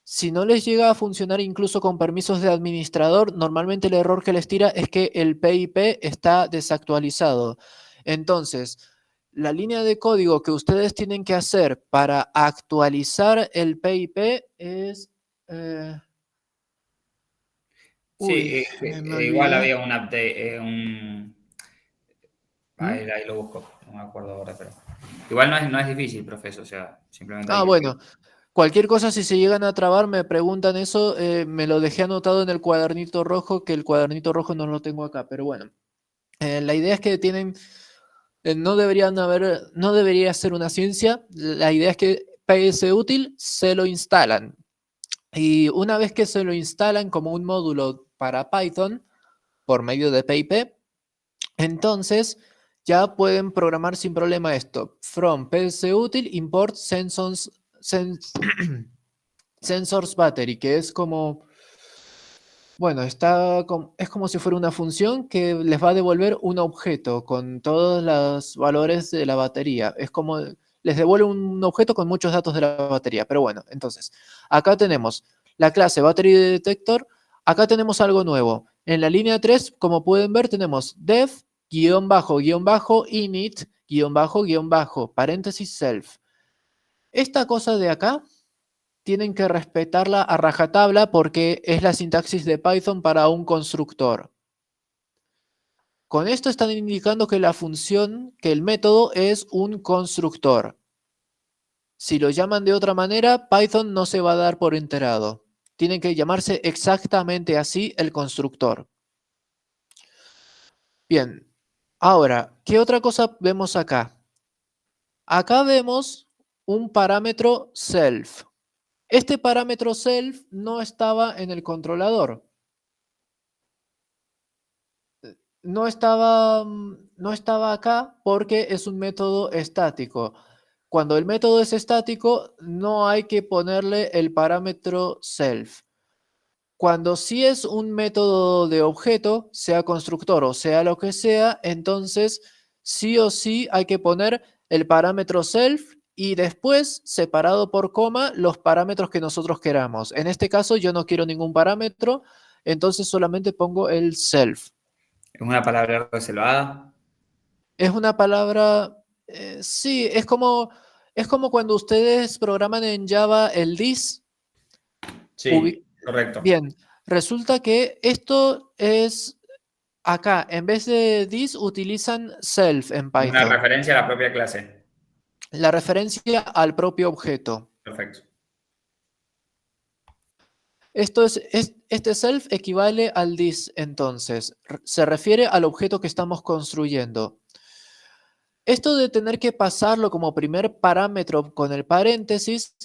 Si no les llega a funcionar incluso con permisos de administrador, normalmente el error que les tira es que el PIP está desactualizado. Entonces, la línea de código que ustedes tienen que hacer para actualizar el PIP es... Sí, igual había un update, ahí lo busco, no me acuerdo ahora, pero... Igual no es difícil, profesor, o sea, simplemente... bueno. Cualquier cosa, si se llegan a trabar, me preguntan eso. Me lo dejé anotado en el cuadernito rojo, que el cuadernito rojo no lo tengo acá. Pero bueno, la idea es que no debería ser una ciencia. La idea es que psutil se lo instalan. Y una vez que se lo instalan como un módulo para Python, por medio de PIP, entonces ya pueden programar sin problema esto. From psutil import sensors battery, que es como, bueno, es como si fuera una función que les va a devolver un objeto con todos los valores de la batería. Es como, les devuelve un objeto con muchos datos de la batería. Pero bueno, entonces, acá tenemos la clase battery detector. Acá tenemos algo nuevo. En la línea 3, como pueden ver, tenemos def-init paréntesis self. Esta cosa de acá tienen que respetarla a rajatabla porque es la sintaxis de Python para un constructor. Con esto están indicando que la función, que el método es un constructor. Si lo llaman de otra manera, Python no se va a dar por enterado. Tiene que llamarse exactamente así el constructor. Bien, ahora, ¿qué otra cosa vemos acá? Acá vemos un parámetro self. Este parámetro self no estaba en el controlador. No estaba acá porque es un método estático. Cuando el método es estático, no hay que ponerle el parámetro self. Cuando sí es un método de objeto, sea constructor o sea lo que sea, entonces sí o sí hay que poner el parámetro self y después, separado por coma, los parámetros que nosotros queramos. En este caso yo no quiero ningún parámetro, entonces solamente pongo el self. ¿Es una palabra reservada? Es una palabra, sí, es como cuando ustedes programan en Java el this. Sí, correcto. Bien, resulta que esto es acá, en vez de this utilizan self en Python. Una referencia a la propia clase. La referencia al propio objeto. Perfecto. Este self equivale al this, entonces. Se refiere al objeto que estamos construyendo. Esto de tener que pasarlo como primer parámetro con el paréntesis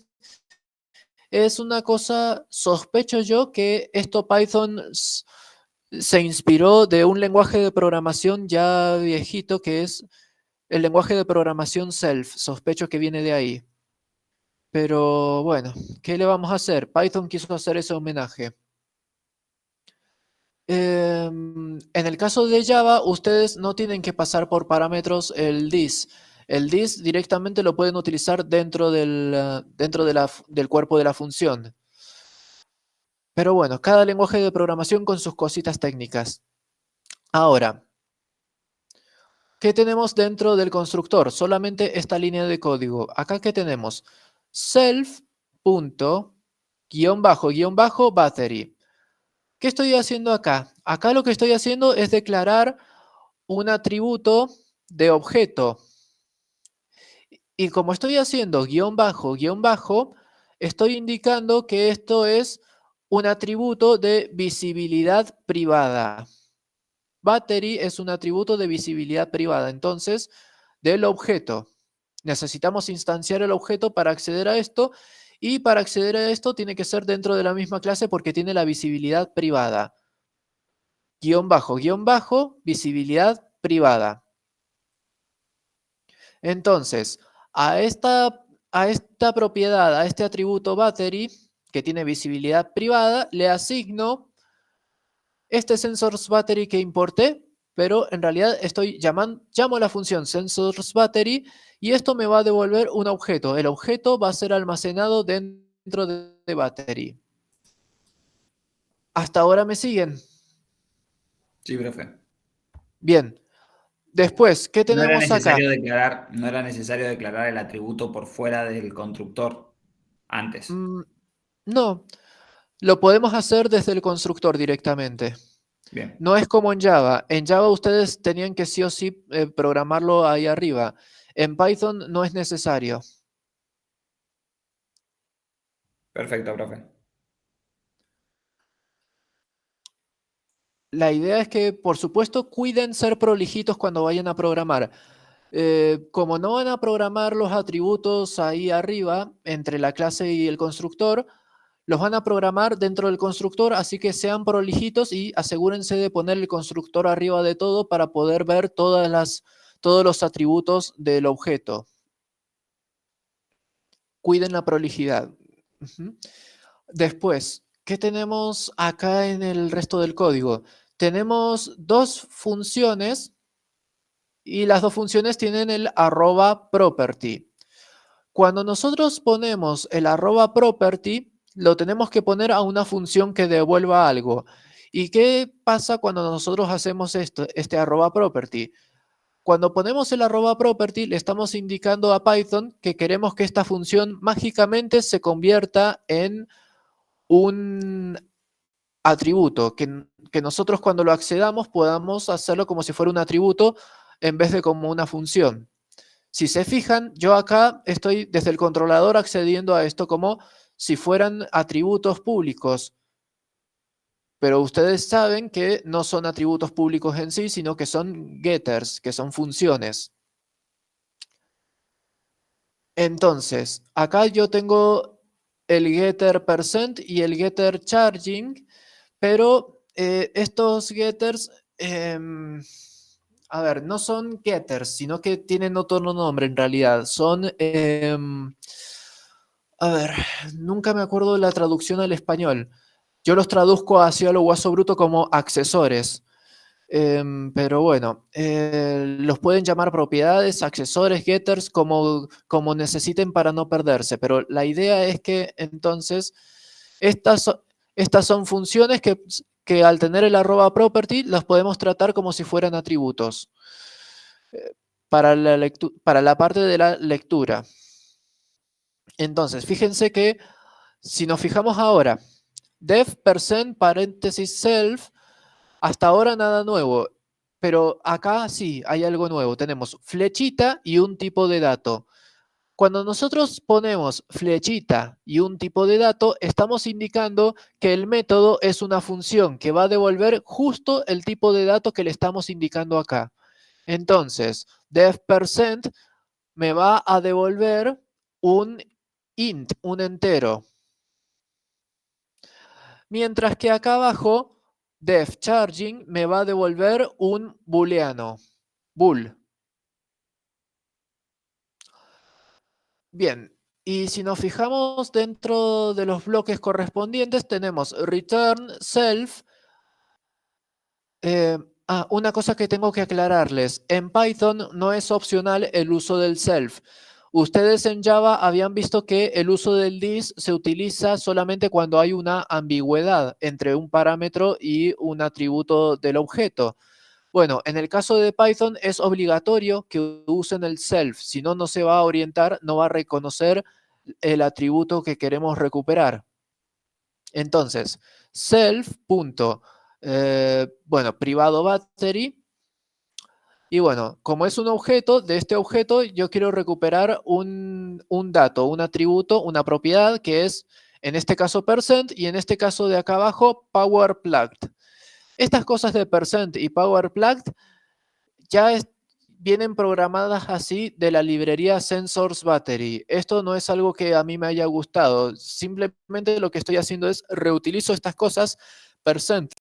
es una cosa, sospecho yo que esto Python se inspiró de un lenguaje de programación ya viejito que es el lenguaje de programación Self. Sospecho que viene de ahí. Pero bueno, ¿qué le vamos a hacer? Python quiso hacer ese homenaje. En el caso de Java, ustedes no tienen que pasar por parámetros el this. El this directamente lo pueden utilizar dentro del cuerpo de la función. Pero bueno, cada lenguaje de programación con sus cositas técnicas. Ahora, ¿qué tenemos dentro del constructor? Solamente esta línea de código. Acá, ¿qué tenemos? Self._battery. ¿Qué estoy haciendo acá? Acá lo que estoy haciendo es declarar un atributo de objeto. Y como estoy haciendo guión bajo, estoy indicando que esto es un atributo de visibilidad privada. Battery es un atributo de visibilidad privada, entonces, del objeto. Necesitamos instanciar el objeto para acceder a esto, y para acceder a esto tiene que ser dentro de la misma clase porque tiene la visibilidad privada. Guión bajo, visibilidad privada. Entonces, a esta propiedad, a este atributo battery, que tiene visibilidad privada, le asigno este sensorsBattery que importé, pero en realidad llamo a la función sensorsBattery y esto me va a devolver un objeto. El objeto va a ser almacenado dentro de battery. ¿Hasta ahora me siguen? Sí, profe. Bien. Después, ¿qué No era tenemos acá? no era necesario declarar el atributo por fuera del constructor antes. No, lo podemos hacer desde el constructor directamente. Bien. No es como en Java. En Java ustedes tenían que sí o sí programarlo ahí arriba. En Python no es necesario. Perfecto, profe. La idea es que, por supuesto, cuiden ser prolijitos cuando vayan a programar. Como no van a programar los atributos ahí arriba, entre la clase y el constructor, los van a programar dentro del constructor, así que sean prolijitos y asegúrense de poner el constructor arriba de todo para poder ver todos los atributos del objeto. Cuiden la prolijidad. Después, ¿qué tenemos acá en el resto del código? Tenemos dos funciones y las dos funciones tienen el @property. Cuando nosotros ponemos el @property, lo tenemos que poner a una función que devuelva algo. ¿Y qué pasa cuando nosotros hacemos este @property? Cuando ponemos el @property, le estamos indicando a Python que queremos que esta función mágicamente se convierta en un atributo, que nosotros cuando lo accedamos podamos hacerlo como si fuera un atributo en vez de como una función. Si se fijan, yo acá estoy desde el controlador accediendo a esto como si fueran atributos públicos. Pero ustedes saben que no son atributos públicos en sí, sino que son getters, que son funciones. Entonces, acá yo tengo el getter percent y el getter charging, pero estos getters, a ver, no son getters, sino que tienen otro nombre en realidad. Son, a ver, nunca me acuerdo de la traducción al español. Yo los traduzco hacia lo guaso bruto como accesores. Pero bueno, los pueden llamar propiedades, accesores, getters, como necesiten para no perderse. Pero la idea es que entonces estas son funciones que al tener el @property las podemos tratar como si fueran atributos para la parte de la lectura. Entonces, fíjense que si nos fijamos ahora, def percent paréntesis self, hasta ahora nada nuevo, pero acá sí hay algo nuevo. Tenemos flechita y un tipo de dato. Cuando nosotros ponemos flechita y un tipo de dato, estamos indicando que el método es una función que va a devolver justo el tipo de dato que le estamos indicando acá. Entonces, def percent me va a devolver un int, un entero. Mientras que acá abajo, def charging me va a devolver un booleano, bool. Bien, y si nos fijamos dentro de los bloques correspondientes, tenemos return self. Una cosa que tengo que aclararles. En Python no es opcional el uso del self. Ustedes en Java habían visto que el uso del this se utiliza solamente cuando hay una ambigüedad entre un parámetro y un atributo del objeto. Bueno, en el caso de Python es obligatorio que usen el self. Si no, no se va a orientar, no va a reconocer el atributo que queremos recuperar. Entonces, self. Bueno, privado battery. Y bueno, como es un objeto, de este objeto yo quiero recuperar un dato, un atributo, una propiedad que es, en este caso, percent y en este caso de acá abajo, power plugged. Estas cosas de percent y power plugged ya vienen programadas así de la librería Sensors Battery. Esto no es algo que a mí me haya gustado. Simplemente lo que estoy haciendo es reutilizo estas cosas, percent,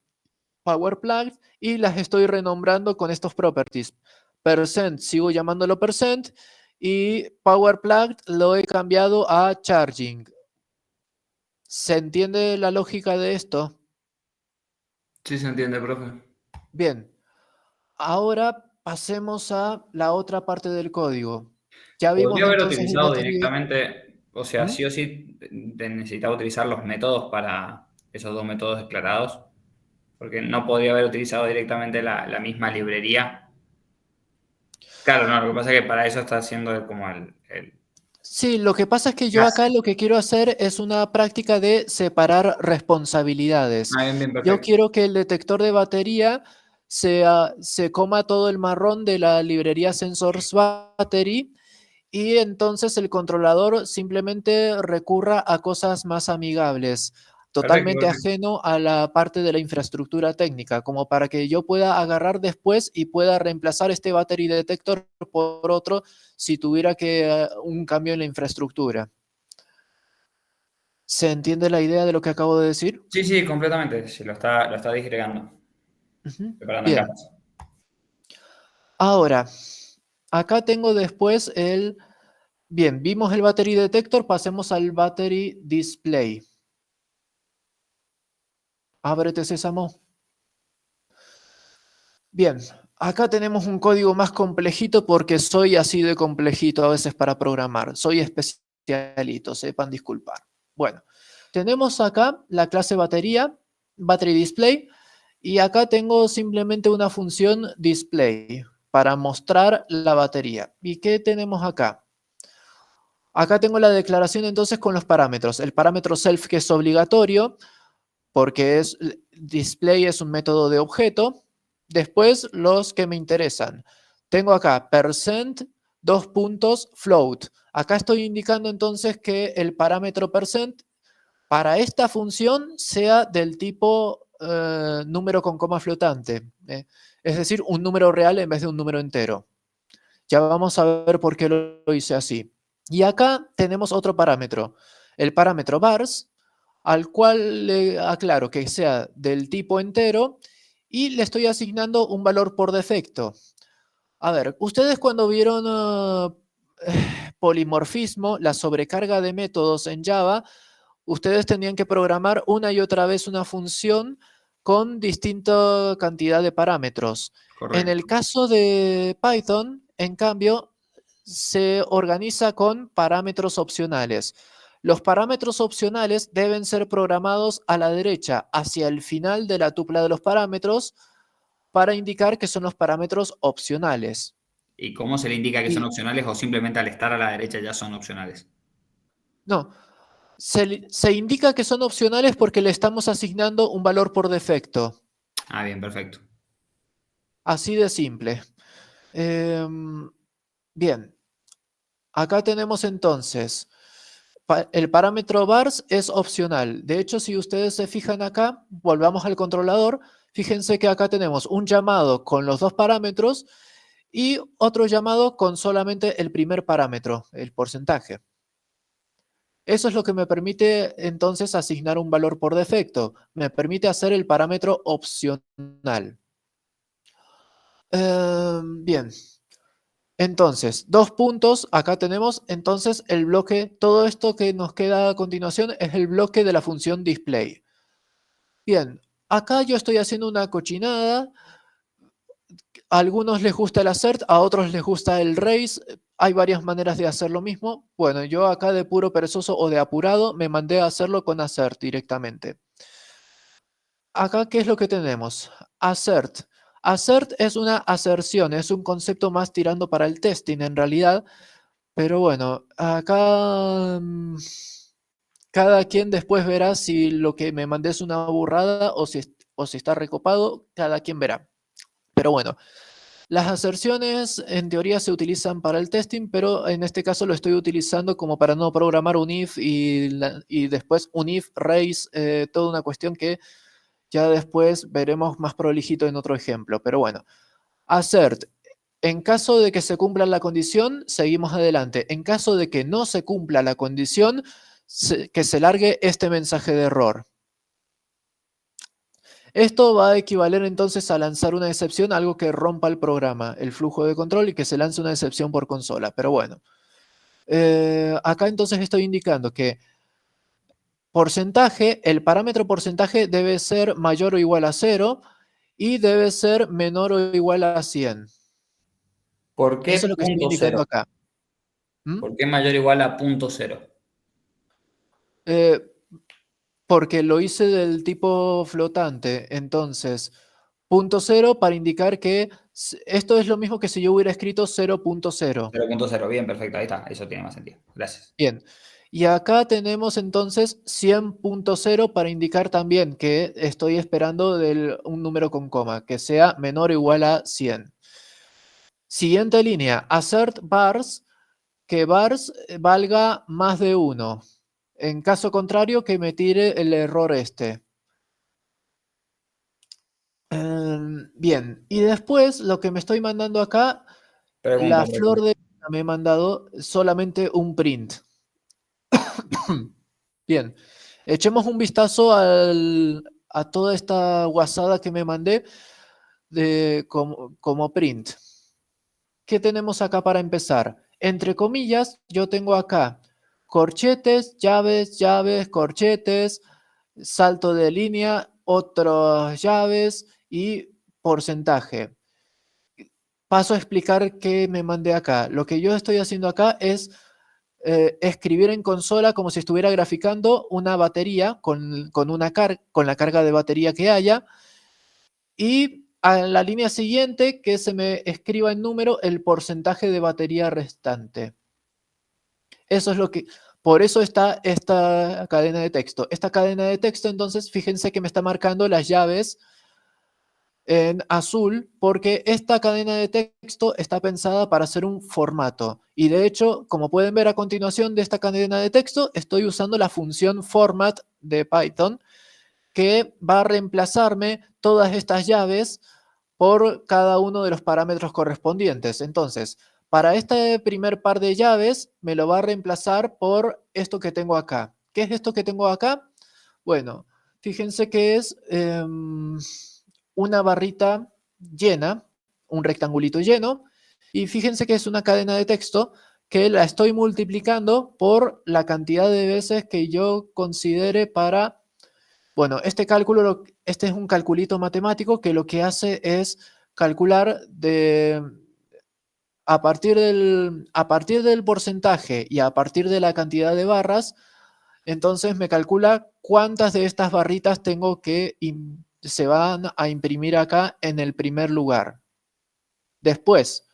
power plugged, y las estoy renombrando con estos properties. Percent, sigo llamándolo percent, y power plugged lo he cambiado a charging. ¿Se entiende la lógica de esto? Sí, se entiende, profe. Bien. Ahora pasemos a la otra parte del código. Ya vimos Podría haber entonces el utilizado battery. directamente, o sea, ¿Mm? sí o sí necesitaba utilizar los métodos para esos dos métodos declarados, porque no podría haber utilizado directamente la misma librería. Claro, no, lo que pasa es que para eso está haciendo como Sí, lo que pasa es que yo acá lo que quiero hacer es una práctica de separar responsabilidades. Bien, Yo perfecto. quiero que el detector de batería se coma todo el marrón de la librería Sensors Battery, y entonces el controlador simplemente recurra a cosas más amigables, totalmente Perfecto. ajeno a la parte de la infraestructura técnica, como para que yo pueda agarrar después y pueda reemplazar este battery detector por otro si tuviera que un cambio en la infraestructura. ¿Se entiende la idea de lo que acabo de decir? Sí, sí, completamente. Sí, lo está disgregando. Preparando en Bien. capas. Ahora, acá tengo después el... Bien, vimos el battery detector, pasemos al battery display. Ábrete, Sésamo. Bien, acá tenemos un código más complejito porque soy así de complejito a veces para programar. Soy especialito, sepan disculpar. Bueno, tenemos acá la clase batería, battery display, y acá tengo simplemente una función display para mostrar la batería. ¿Y qué tenemos acá? Acá tengo la declaración entonces con los parámetros. El parámetro self, que es obligatorio, porque display es un método de objeto. Después los que me interesan. Tengo acá percent, float. Acá estoy indicando entonces que el parámetro percent para esta función sea del tipo número con coma flotante. Es decir, un número real en vez de un número entero. Ya vamos a ver por qué lo hice así. Y acá tenemos otro parámetro, el parámetro bars, al cual le aclaro que sea del tipo entero y le estoy asignando un valor por defecto. A ver, ustedes cuando vieron polimorfismo, la sobrecarga de métodos en Java, ustedes tenían que programar una y otra vez una función con distinta cantidad de parámetros. Correcto. En el caso de Python, en cambio, se organiza con parámetros opcionales. Los parámetros opcionales deben ser programados a la derecha, hacia el final de la tupla de los parámetros, para indicar que son los parámetros opcionales. ¿Y cómo se le indica que son opcionales o simplemente al estar a la derecha ya son opcionales? No, se indica que son opcionales porque le estamos asignando un valor por defecto. Bien, perfecto. Así de simple. Bien. Acá tenemos entonces, el parámetro vars es opcional. De hecho, si ustedes se fijan acá, volvamos al controlador, fíjense que acá tenemos un llamado con los dos parámetros y otro llamado con solamente el primer parámetro, el porcentaje. Eso es lo que me permite entonces asignar un valor por defecto. Me permite hacer el parámetro opcional. Bien. Entonces, 2 puntos. Acá tenemos entonces el bloque. Todo esto que nos queda a continuación es el bloque de la función display. Bien. Acá yo estoy haciendo una cochinada. A algunos les gusta el assert, a otros les gusta el raise. Hay varias maneras de hacer lo mismo. Bueno, yo acá de puro perezoso o de apurado me mandé a hacerlo con assert directamente. Acá, ¿qué es lo que tenemos? Assert. Assert es una aserción, es un concepto más tirando para el testing en realidad. Pero bueno, acá cada quien después verá si lo que me mandé es una burrada o si está recopado, cada quien verá. Pero bueno, las aserciones en teoría se utilizan para el testing, pero en este caso lo estoy utilizando como para no programar un if y después un if, raise, toda una cuestión que ya después veremos más prolijito en otro ejemplo. Pero bueno, assert. En caso de que se cumpla la condición, seguimos adelante. En caso de que no se cumpla la condición, que se largue este mensaje de error. Esto va a equivaler entonces a lanzar una excepción, algo que rompa el programa, el flujo de control y que se lance una excepción por consola. Pero bueno, acá entonces estoy indicando que porcentaje, el parámetro porcentaje debe ser mayor o igual a 0 y debe ser menor o igual a 100. ¿Por qué Eso es lo que estoy punto indicando cero? acá. ¿Mm? ¿Por qué mayor o igual a punto cero? Porque lo hice del tipo flotante. Entonces, punto 0 para indicar que esto es lo mismo que si yo hubiera escrito 0.0. 0.0, bien, perfecto, ahí está, eso tiene más sentido. Gracias. Bien. Y acá tenemos entonces 100.0 para indicar también que estoy esperando un número con coma, que sea menor o igual a 100. Siguiente línea, assert bars, que bars valga más de 1. En caso contrario, que me tire el error este. Bien, y después lo que me estoy mandando acá, la flor de me he mandado solamente un print. Bien, echemos un vistazo a toda esta guasada que me mandé como print. ¿Qué tenemos acá para empezar? Entre comillas, yo tengo acá corchetes, llaves, llaves, corchetes, salto de línea, otras llaves y porcentaje. Paso a explicar qué me mandé acá. Lo que yo estoy haciendo acá es escribir en consola como si estuviera graficando una batería con la carga de batería que haya, y a la línea siguiente que se me escriba en número el porcentaje de batería restante. Eso es lo que... Por eso está esta cadena de texto. Esta cadena de texto, entonces, fíjense que me está marcando las llaves en azul, porque esta cadena de texto está pensada para hacer un formato. Y de hecho, como pueden ver a continuación de esta cadena de texto, estoy usando la función format de Python, que va a reemplazarme todas estas llaves por cada uno de los parámetros correspondientes. Entonces, para este primer par de llaves, me lo va a reemplazar por esto que tengo acá. ¿Qué es esto que tengo acá? Bueno, fíjense que es una barrita llena, un rectangulito lleno, y fíjense que es una cadena de texto que la estoy multiplicando por la cantidad de veces que yo considere para... Bueno, este es un calculito matemático que lo que hace es calcular a partir del porcentaje y a partir de la cantidad de barras, entonces me calcula cuántas de estas barritas tengo que se van a imprimir acá en el primer lugar. Después,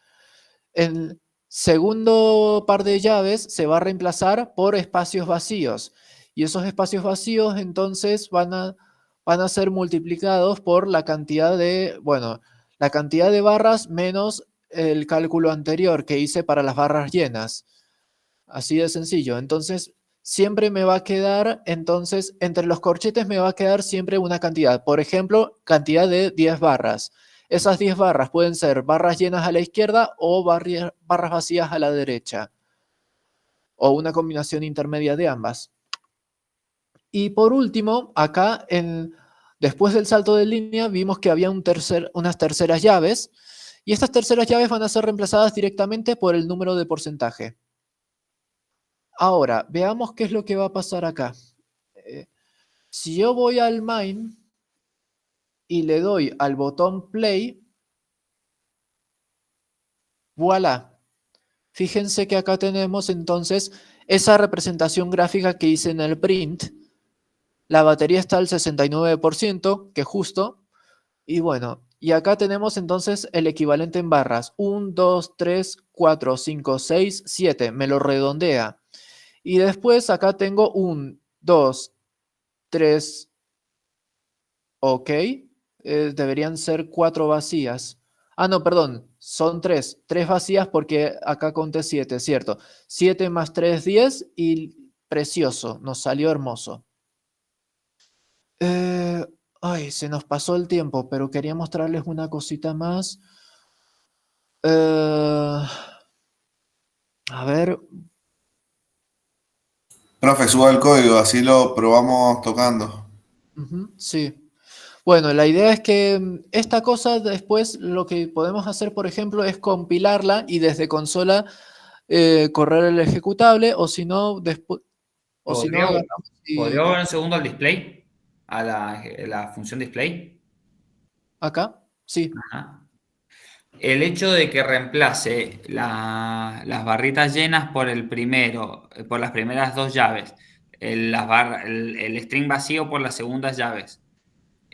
el segundo par de llaves se va a reemplazar por espacios vacíos. Y esos espacios vacíos entonces van a ser multiplicados por la cantidad de barras menos el cálculo anterior que hice para las barras llenas. Así de sencillo. Entonces, siempre me va a quedar, entonces, entre los corchetes me va a quedar siempre una cantidad. Por ejemplo, cantidad de 10 barras. Esas 10 barras pueden ser barras llenas a la izquierda o barras vacías a la derecha. o una combinación intermedia de ambas. Y por último, acá, después del salto de línea, vimos que había unas terceras llaves, y estas terceras llaves van a ser reemplazadas directamente por el número de porcentaje. Ahora, veamos qué es lo que va a pasar acá. Si yo voy al main y le doy al botón play, voilà. Fíjense que acá tenemos entonces esa representación gráfica que hice en el print. La batería está al 69%, que justo. Y bueno, y acá tenemos entonces el equivalente en barras. 1, 2, 3, 4, 5, 6, 7. Me lo redondea. Y después acá tengo 1, 2, 3. Ok. Deberían ser 4 vacías. Ah, no, perdón. Son 3. 3 vacías porque acá conté 7, ¿cierto? 7 más 3, 10 y precioso. Nos salió hermoso. Ay, se nos pasó el tiempo, pero quería mostrarles una cosita más. A ver. Profe, suba el código, así lo probamos tocando. Sí. Bueno, la idea es que esta cosa después lo que podemos hacer, por ejemplo, es compilarla y desde consola correr el ejecutable, o si no, después. O si no, ¿Podría agarramos ¿Podría volver un segundo al display? A la función display. acá, sí. Ajá. El hecho de que reemplace las barritas llenas por el primero, por las primeras dos llaves, el string vacío por las segundas llaves,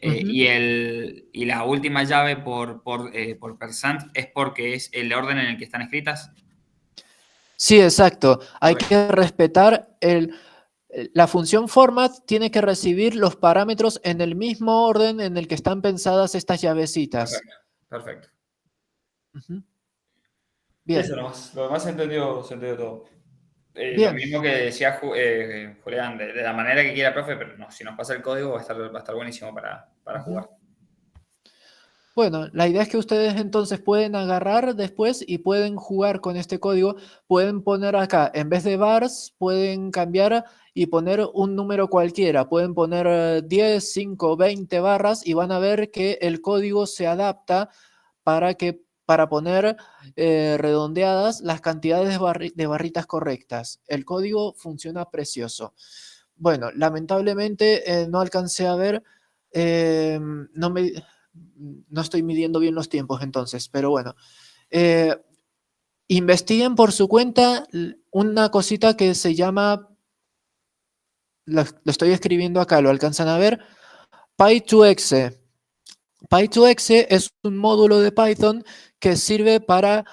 y la última llave por percent, es porque es el orden en el que están escritas. Sí, exacto. Hay Ok. que respetar la función format tiene que recibir los parámetros en el mismo orden en el que están pensadas estas llavecitas. Perfecto. Bien. Eso nomás. Lo demás se entendió todo. Lo Bien. mismo que decía Julián, de la manera que quiera, profe, pero no, si nos pasa el código va a estar buenísimo para jugar. Bueno, la idea es que ustedes entonces pueden agarrar después y pueden jugar con este código. Pueden poner acá, en vez de bars, pueden cambiar y poner un número cualquiera. Pueden poner 10, 5, 20 barras y van a ver que el código se adapta para poner redondeadas las cantidades de barritas correctas. El código funciona precioso. Bueno, lamentablemente no alcancé a ver, no estoy midiendo bien los tiempos entonces, pero bueno. Investiguen por su cuenta una cosita que se llama, lo estoy escribiendo acá, lo alcanzan a ver, Py2Exe. Py2Exe es un módulo de Python que sirve para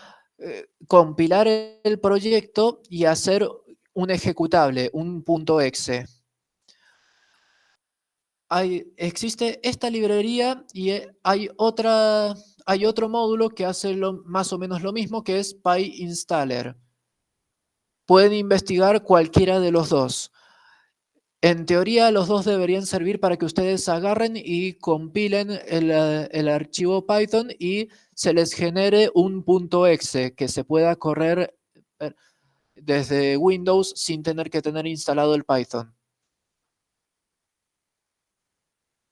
compilar el proyecto y hacer un ejecutable, un .exe. Existe esta librería y hay otro módulo que hace más o menos lo mismo, que es PyInstaller. Pueden investigar cualquiera de los dos. En teoría, los dos deberían servir para que ustedes agarren y compilen el archivo Python y se les genere un .exe que se pueda correr desde Windows sin tener que tener instalado el Python.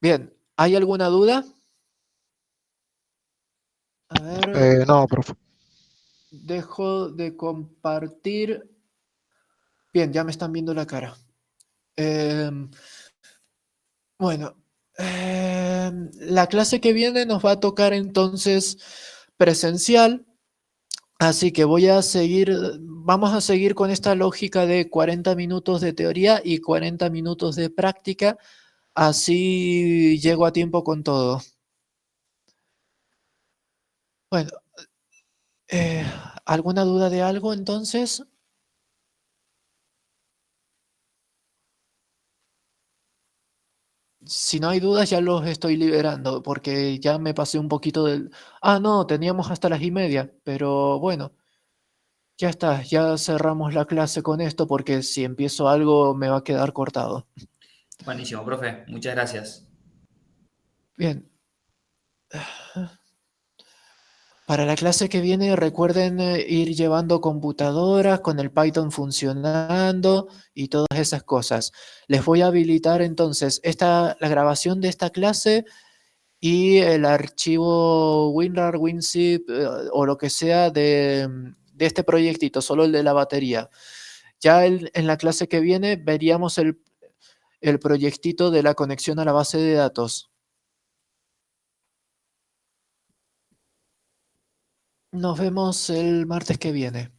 Bien, ¿hay alguna duda? A ver. No, profe. Dejo de compartir. Bien, ya me están viendo la cara. Bueno, la clase que viene nos va a tocar entonces presencial, así que vamos a seguir con esta lógica de 40 minutos de teoría y 40 minutos de práctica, así llego a tiempo con todo. Bueno, ¿alguna duda de algo entonces? Si no hay dudas, ya los estoy liberando, porque ya me pasé un poquito del... Ah, no, teníamos hasta las 1:30, pero bueno, ya está, ya cerramos la clase con esto, porque si empiezo algo me va a quedar cortado. Buenísimo, profe. Muchas gracias. Bien. Para la clase que viene, recuerden ir llevando computadoras con el Python funcionando y todas esas cosas. Les voy a habilitar entonces la grabación de esta clase y el archivo WinRAR, WinZip o lo que sea de este proyectito, solo el de la batería. Ya en la clase que viene veríamos el proyectito de la conexión a la base de datos. Nos vemos el martes que viene.